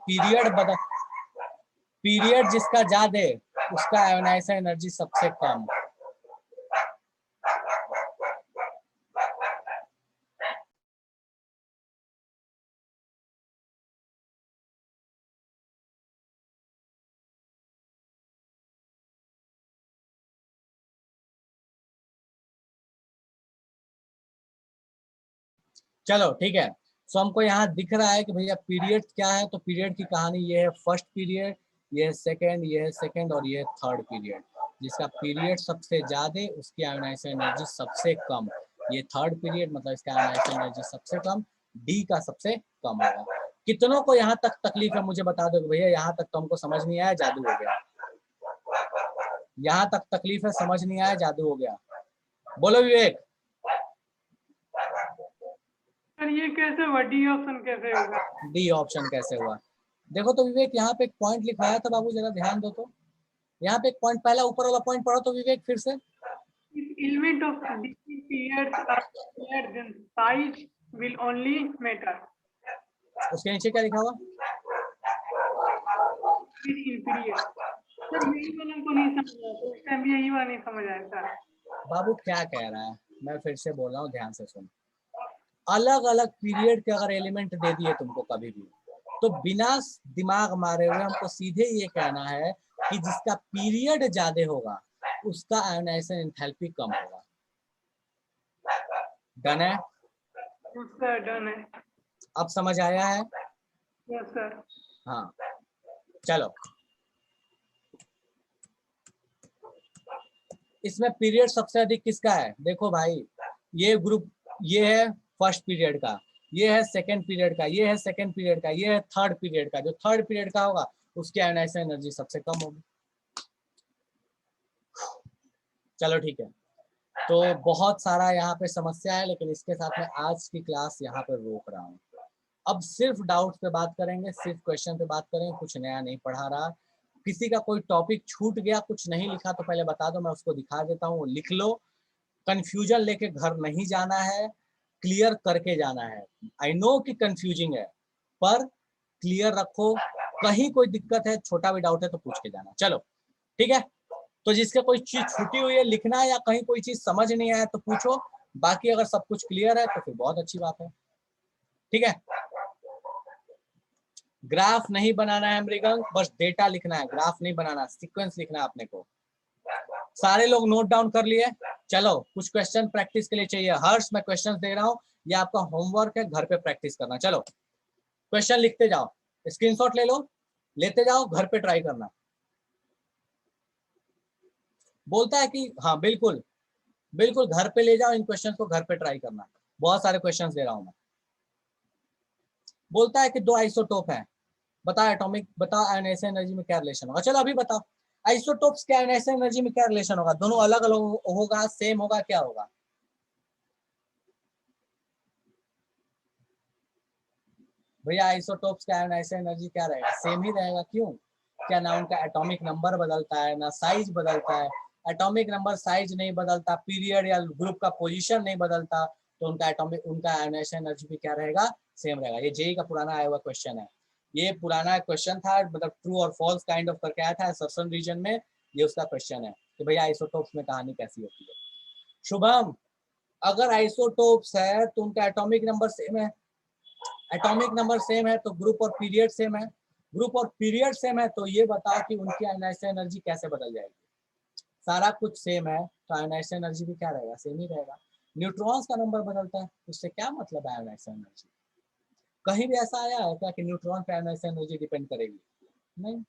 पीरियड जिसका ज्यादा उसका आयोनाइजेशन एनर्जी सबसे कम। चलो ठीक है, सो हमको यहाँ दिख रहा है कि भैया पीरियड क्या है, तो पीरियड की कहानी ये है, फर्स्ट पीरियड, ये है सेकेंड, ये है सेकेंड, और ये है थर्ड पीरियड। जिसका पीरियड सबसे ज्यादा उसकी आयोनाइजेशन एनर्जी सबसे कम, ये थर्ड पीरियड, मतलब इसका आयोनाइजेशन एनर्जी सबसे कम, डी का सबसे कम होगा। कितनों को यहाँ तक तकलीफ है मुझे बता दो भैया, यहाँ तक तो हमको समझ नहीं आया, जादू हो गया, यहाँ तक तकलीफ है, समझ नहीं आया, जादू हो गया, बोलो विवेक। सर ये कैसे हुआ, डी ऑप्शन कैसे होगा? डी ऑप्शन कैसे हुआ, देखो तो विवेक यहाँ पे एक पॉइंट लिखवाया था बाबू, जरा ध्यान दो तो, यहाँ पे एक पॉइंट, पहला ऊपर वाला पॉइंट पढ़ो तो विवेक फिर से। element of different periods are higher than size will only matter उसके नीचे क्या लिखा हुआ, in period। सर यही वाला को नहीं समझ आया, तो इस टाइम भी यही वाला नहीं समझ आया सर। बाबू क्या कह रहा है, मैं फिर से बोल रहा हूँ, ध्यान से सुन। अलग अलग पीरियड के अगर एलिमेंट दे दिए तुमको कभी भी, तो बिना दिमाग मारे हुए हमको सीधे ये कहना है कि जिसका पीरियड ज्यादा होगा उसका आयोनाइजेशन एंथैल्पी कम होगा। डन है, सर डन है। अब समझ आया है, यस सर। हाँ चलो, इसमें पीरियड सबसे अधिक किसका है, देखो भाई, ये ग्रुप, ये है फर्स्ट पीरियड का, ये है सेकंड पीरियड का, ये है सेकंड पीरियड का, ये है थर्ड पीरियड का। जो थर्ड पीरियड का होगा उसकी आयोनाइजेशन एनर्जी सबसे कम होगी। चलो ठीक है, तो बहुत सारा यहाँ पे समस्या है, लेकिन इसके साथ में आज की क्लास यहाँ पे रोक रहा हूँ। अब सिर्फ डाउट पे बात करेंगे, सिर्फ क्वेश्चन पे बात करेंगे, कुछ नया नहीं पढ़ा रहा। किसी का कोई टॉपिक छूट गया, कुछ नहीं लिखा तो पहले बता दो, मैं उसको दिखा देता हूँ, लिख लो। कंफ्यूजन लेके घर नहीं जाना है, क्लियर करके जाना है। आई नो कि कंफ्यूजिंग है, पर क्लियर रखो, कहीं कोई दिक्कत है, छोटा भी डाउट है तो पूछ के जाना। चलो ठीक है, तो जिसके कोई चीज छूटी हुई है लिखना है, या कहीं कोई चीज समझ नहीं आया तो पूछो, बाकी अगर सब कुछ क्लियर है तो फिर बहुत अच्छी बात है। ठीक है, ग्राफ नहीं बनाना है मृगंक, बस डेटा लिखना है, ग्राफ नहीं बनाना, सीक्वेंस लिखना है अपने को। सारे लोग नोट डाउन कर लिए, चलो कुछ क्वेश्चन प्रैक्टिस के लिए चाहिए। हर्ष मैं क्वेश्चन दे रहा हूँ, ये आपका होमवर्क है, घर पे प्रैक्टिस करना। चलो क्वेश्चन लिखते जाओ, स्क्रीनशॉट ले लो, लेते जाओ, घर पे ट्राई करना। बोलता है कि हाँ बिल्कुल बिल्कुल घर पे ले जाओ, इन क्वेश्चन को घर पे ट्राई करना। बहुत सारे क्वेश्चन दे रहा हूं मैं। बोलता है कि दो आइसोटोप हैं, बता एटॉमिक, बता आयोनाइजेशन एनर्जी में क्या रिलेशन होगा। चलो अभी बताओ, आइसोटोप्स के आयोनाइजेशन एनर्जी में क्या रिलेशन होगा, दोनों अलग अलग होगा, सेम होगा, क्या होगा? भैया आइसोटोप्स का आयोनाइजेशन एनर्जी क्या रहेगा, सेम ही रहेगा। क्यों? ठीक है ना, उनका एटॉमिक नंबर बदलता है ना साइज बदलता है। एटॉमिक नंबर साइज नहीं बदलता, पीरियड या ग्रुप का पोजीशन नहीं बदलता, तो उनका एटॉमिक उनका आयोनाइजेशन एनर्जी भी क्या रहेगा, सेम रहेगा। ये जेई का पुराना आया हुआ क्वेश्चन है, ये पुराना क्वेश्चन था, मतलब ट्रू और फॉल्स काइंड ऑफ करके आया था असर्शन रीजन में, ये उसका क्वेश्चन है कि भैया आइसोटोप्स में कहानी कैसी होती है। शुभम, अगर आइसोटोप्स है तो उनका एटॉमिक नंबर सेम है, एटॉमिक नंबर सेम है तो ग्रुप और पीरियड सेम है, ग्रुप और पीरियड सेम है, तो ये बताओ कि उनकी आयोनाइजेशन एनर्जी कैसे बदल जाएगी। सारा कुछ सेम है तो आयोनाइजेशन एनर्जी भी क्या रहेगा, सेम ही रहेगा। न्यूट्रॉन्स का नंबर बदलता है, उससे क्या मतलब है आयोनाइजेशन एनर्जी? कहीं भी ऐसा आया है क्या कि न्यूट्रॉन पे आयोनाइजेशन एनर्जी डिपेंड करेगी? नहीं।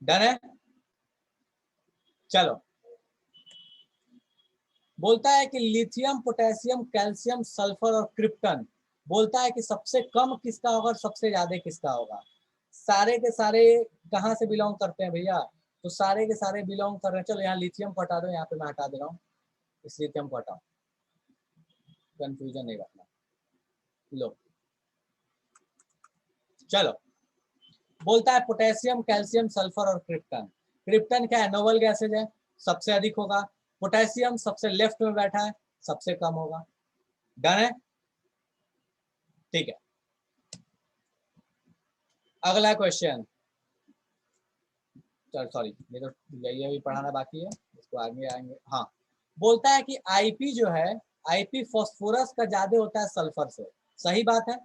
डन है। चलो, बोलता है कि लिथियम, पोटेशियम, कैल्शियम, सल्फर और क्रिप्टन, बोलता है कि सबसे कम किसका होगा और सबसे ज्यादा किसका होगा। सारे के सारे कहाँ से बिलोंग करते हैं भैया? तो सारे के सारे बिलोंग कर रहे हैं। चलो यहाँ लिथियम को हटा दो, यहाँ पे मैं हटा दे रहा हूँ, इस लिथियम को हटाओ, कंफ्यूजन नहीं रखना। लो, चलो, बोलता है पोटेशियम, कैल्शियम, सल्फर और क्रिप्टन। क्रिप्टन क्या है, नोबल गैसेज है, सबसे अधिक होगा। पोटेशियम सबसे लेफ्ट में बैठा है, सबसे कम होगा। डन है, ठीक है। अगला क्वेश्चन, सॉरी ये तो ये भी पढ़ाना बाकी है, इसको आगे आएंगे। हाँ, बोलता है कि आईपी जो है, आईपी फास्फोरस का ज्यादा होता है सल्फर से, सही बात है?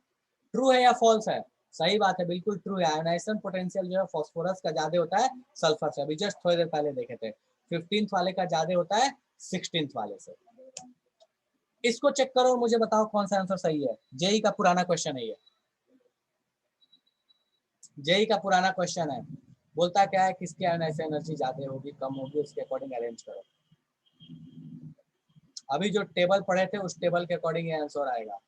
ट्रू है या फॉल्स है? सही बात है, बिल्कुल ट्रू है। आयोनाइजेशन पोटेंशियल जो है फास्फोरस का ज्यादा होता है सल्फर से, अभी जस्ट थोड़ी देर पहले देखे थे। 15th वाले का ज्यादा होता है 16th वाले से। इसको चेक करो और मुझे बताओ कौन सा आंसर सही है। जेई का पुराना क्वेश्चन है ये, जेई का पुराना क्वेश्चन है। बोलता क्या है, किसकी आयोनाइजेशन एनर्जी ज्यादा होगी कम होगी, उसके अकॉर्डिंग अरेंज करो। अभी जो टेबल पढ़े थे उस टेबल के अकॉर्डिंग ये आंसर आएगा।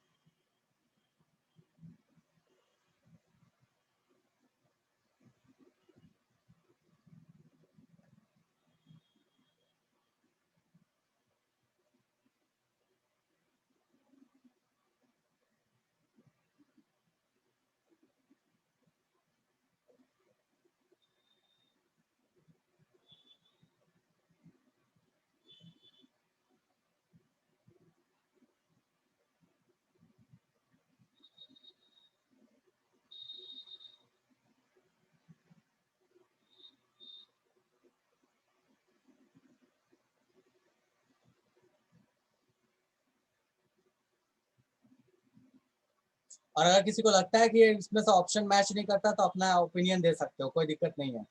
और अगर किसी को लगता है कि इसमें से ऑप्शन मैच नहीं करता तो अपना ओपिनियन दे सकते हो, कोई दिक्कत नहीं है।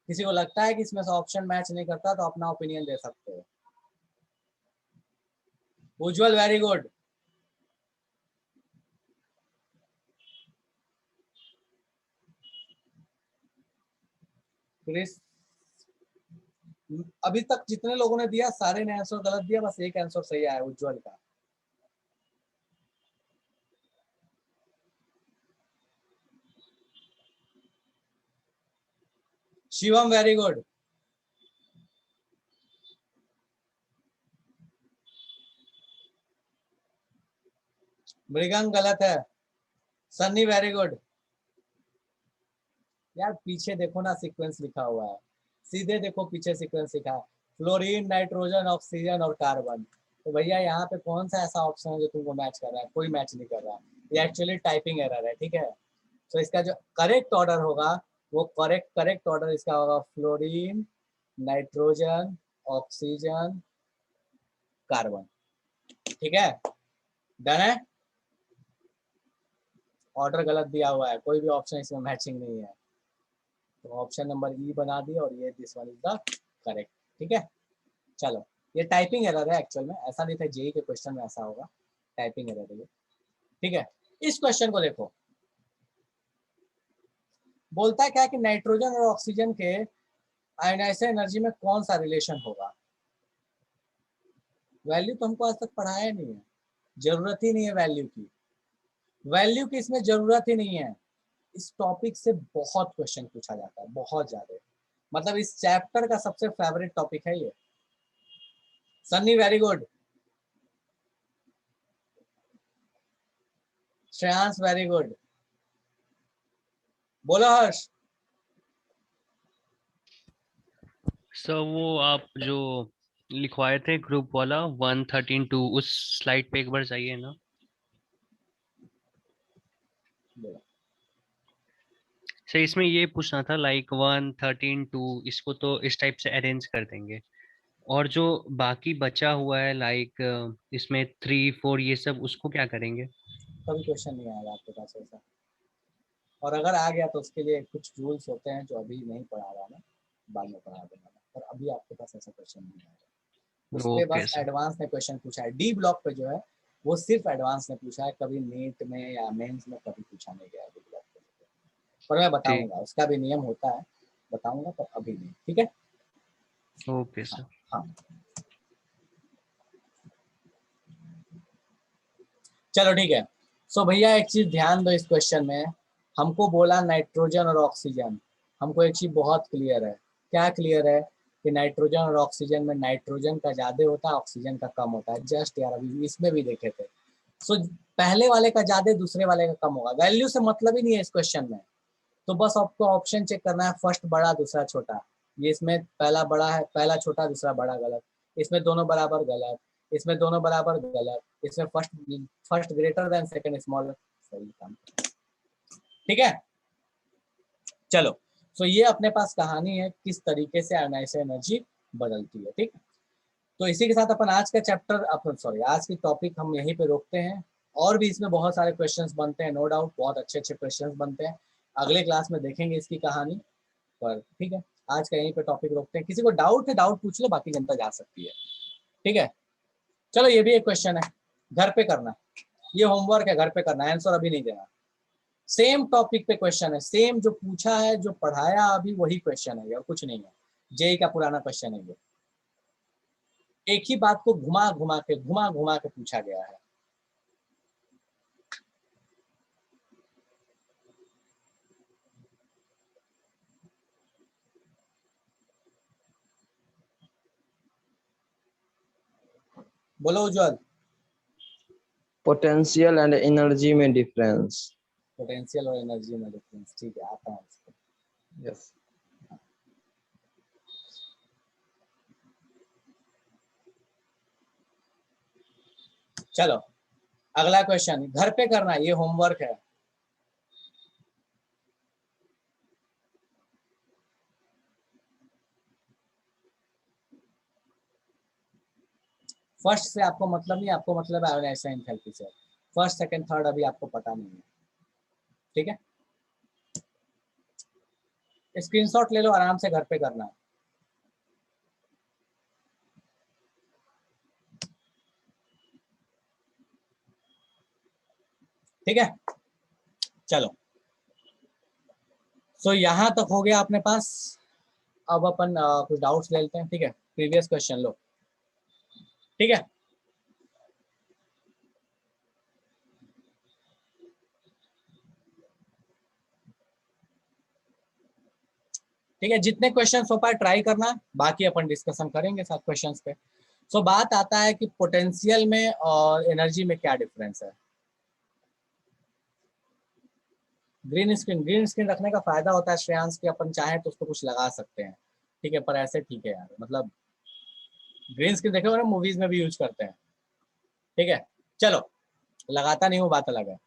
किसी को लगता है कि इसमें से ऑप्शन मैच नहीं करता तो अपना ओपिनियन दे सकते हो। उज्जवल, वेरी गुड। क्रिस, अभी तक जितने लोगों ने दिया सारे ने आंसर गलत दिया, बस एक आंसर सही आया उज्जवल का। Shivam, very good. मृगंग गलत है। Sunny, very good. यार पीछे देखो ना, सीक्वेंस लिखा हुआ है, सीधे देखो पीछे सीक्वेंस लिखा है, फ्लोरीन, नाइट्रोजन, ऑक्सीजन और कार्बन। तो भैया यहाँ पे कौन सा ऐसा ऑप्शन है जो तुमको मैच कर रहा है? कोई मैच नहीं कर रहा है, ये एक्चुअली टाइपिंग एरर है, ठीक है। तो इसका जो करेक्ट ऑर्डर होगा, वो करेक्ट ऑर्डर इसका होगा फ्लोरीन, नाइट्रोजन, ऑक्सीजन, कार्बन, ठीक है। डन है। ऑर्डर गलत दिया हुआ है, कोई भी ऑप्शन इसमें मैचिंग नहीं है, तो ऑप्शन नंबर ई बना दिया और ये this one is the correct, ठीक है। चलो, ये टाइपिंग एरर है, एक्चुअल में ऐसा नहीं था, जेई के क्वेश्चन में ऐसा होगा, टाइपिंग एरर है ये, ठीक है। इस क्वेश्चन को देखो, बोलता है क्या कि नाइट्रोजन और ऑक्सीजन के आयोनाइजेशन एनर्जी में कौन सा रिलेशन होगा। वैल्यू तो हमको आज तक पढ़ाया नहीं है, जरूरत ही नहीं है वैल्यू की, वैल्यू की इसमें जरूरत ही नहीं है। इस टॉपिक से बहुत क्वेश्चन पूछा जाता है, बहुत ज्यादा, मतलब इस चैप्टर का सबसे फेवरेट टॉपिक है ये। Sunny, very good. Shreyansh, very good. बोलो हर्ष। सर वो आप जो लिखवाए थे ग्रुप वाला 113.2 उस स्लाइड पे एक बार जाइए ना। बोलो। सर इसमें ये पूछना था लाइक 113.2 इसको तो इस टाइप से अरेंज कर देंगे, और जो बाकी बचा हुआ है लाइक इसमें 3 4 ये सब उसको क्या करेंगे? कभी क्वेश्चन नहीं आएगा आपके पास ऐसा, और अगर आ गया तो उसके लिए कुछ रूल्स होते हैं जो अभी नहीं पढ़ा रहा मैं, बाद में पढ़ा दूंगा मैं, पर अभी आपके पास ऐसा क्वेश्चन नहीं आएगा। उस पे ओके बस सर। एडवांस ने क्वेश्चन पूछा है, डी ब्लॉक पे जो है वो सिर्फ एडवांस ने पूछा है, कभी नीट में या मेंस में कभी पूछा नहीं गया डी ब्लॉक पे। पर मैं ठीक। बताऊंगा, उसका भी नियम होता है, बताऊंगा, पर अभी नहीं। ठीक है, ओके सर। हाँ चलो ठीक है। सो भैया एक चीज ध्यान दो इस क्वेश्चन में, हमको बोला नाइट्रोजन और ऑक्सीजन, हमको एक चीज बहुत क्लियर है। क्या क्लियर है? कि नाइट्रोजन और ऑक्सीजन में नाइट्रोजन का ज्यादा होता है, ऑक्सीजन का कम होता है। जस्ट यार अभी इसमें भी देखे थे। सो पहले वाले का ज्यादा, दूसरे वाले का कम होगा। वैल्यू से मतलब ही नहीं है इस क्वेश्चन में, तो बस आपको ऑप्शन चेक करना है, फर्स्ट बड़ा दूसरा छोटा। ये इसमें पहला बड़ा है, पहला छोटा दूसरा बड़ा गलत, इसमें दोनों बराबर गलत, इसमें दोनों बराबर गलत, इसमें first greater than second smaller, सही काम। ठीक है, चलो। सो ये अपने पास कहानी है किस तरीके से आयनाइजेशन एनर्जी बदलती है। ठीक, तो इसी के साथ अपन आज का चैप्टर, अपन सॉरी आज की टॉपिक हम यहीं पे रोकते हैं। और भी इसमें बहुत सारे क्वेश्चंस बनते हैं, नो डाउट बहुत अच्छे अच्छे क्वेश्चंस बनते हैं, अगले क्लास में देखेंगे इसकी कहानी पर। ठीक है, आज का यहीं पे टॉपिक रोकते हैं। किसी को डाउट है डाउट पूछ लो, बाकी जनता जा सकती है। ठीक है, चलो ये भी एक क्वेश्चन है, घर पे करना, ये होमवर्क है, घर पे करना, आंसर अभी नहीं देना। सेम टॉपिक पे क्वेश्चन है, सेम जो पूछा है जो पढ़ाया अभी वही क्वेश्चन है, और कुछ नहीं है। जेई का पुराना क्वेश्चन है ये, एक ही बात को घुमा घुमा के पूछा गया है। बोलो उज्जवल। पोटेंशियल एंड एनर्जी में डिफरेंस। पोटेंशियल और एनर्जी में डिफरेंस, ठीक है आता है इसको। यस। चलो अगला क्वेश्चन घर पे करना, ये होमवर्क है। फर्स्ट से आपको मतलब नहीं, आपको मतलब है आयनाइजेशन एंथैल्पी से। फर्स्ट सेकंड थर्ड अभी आपको पता नहीं है। ठीक है, स्क्रीनशॉट ले लो, आराम से घर पे करना। ठीक है, चलो। सो यहाँ तक हो गया अपने पास। अब अपन कुछ डाउट्स ले लेते हैं। ठीक है, प्रीवियस क्वेश्चन लो। ठीक है, ठीक है, जितने क्वेश्चंस हो पाए ट्राई करना, बाकी अपन डिस्कशन करेंगे साथ क्वेश्चंस पे। सो बात आता है कि पोटेंशियल में और एनर्जी में क्या डिफरेंस है। ग्रीन स्क्रीन रखने का फायदा होता है श्रेयांश कि अपन चाहे तो उसको कुछ लगा सकते हैं। ठीक है, पर ऐसे ठीक है यार, मतलब ग्रीन स्क्रीन देखे हो ना, मूवीज में भी यूज करते हैं। ठीक है, चलो लगाता नहीं हूँ, बात अलग है।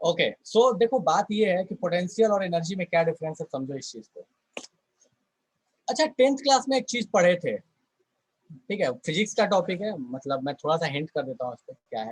ओके, सो देखो बात ये है कि पोटेंशियल और एनर्जी में क्या डिफरेंस है, समझो इस चीज को। अच्छा 10th क्लास में एक चीज पढ़े थे, ठीक है, फिजिक्स का टॉपिक है, मतलब मैं थोड़ा सा हिंट कर देता हूँ उस पर क्या है।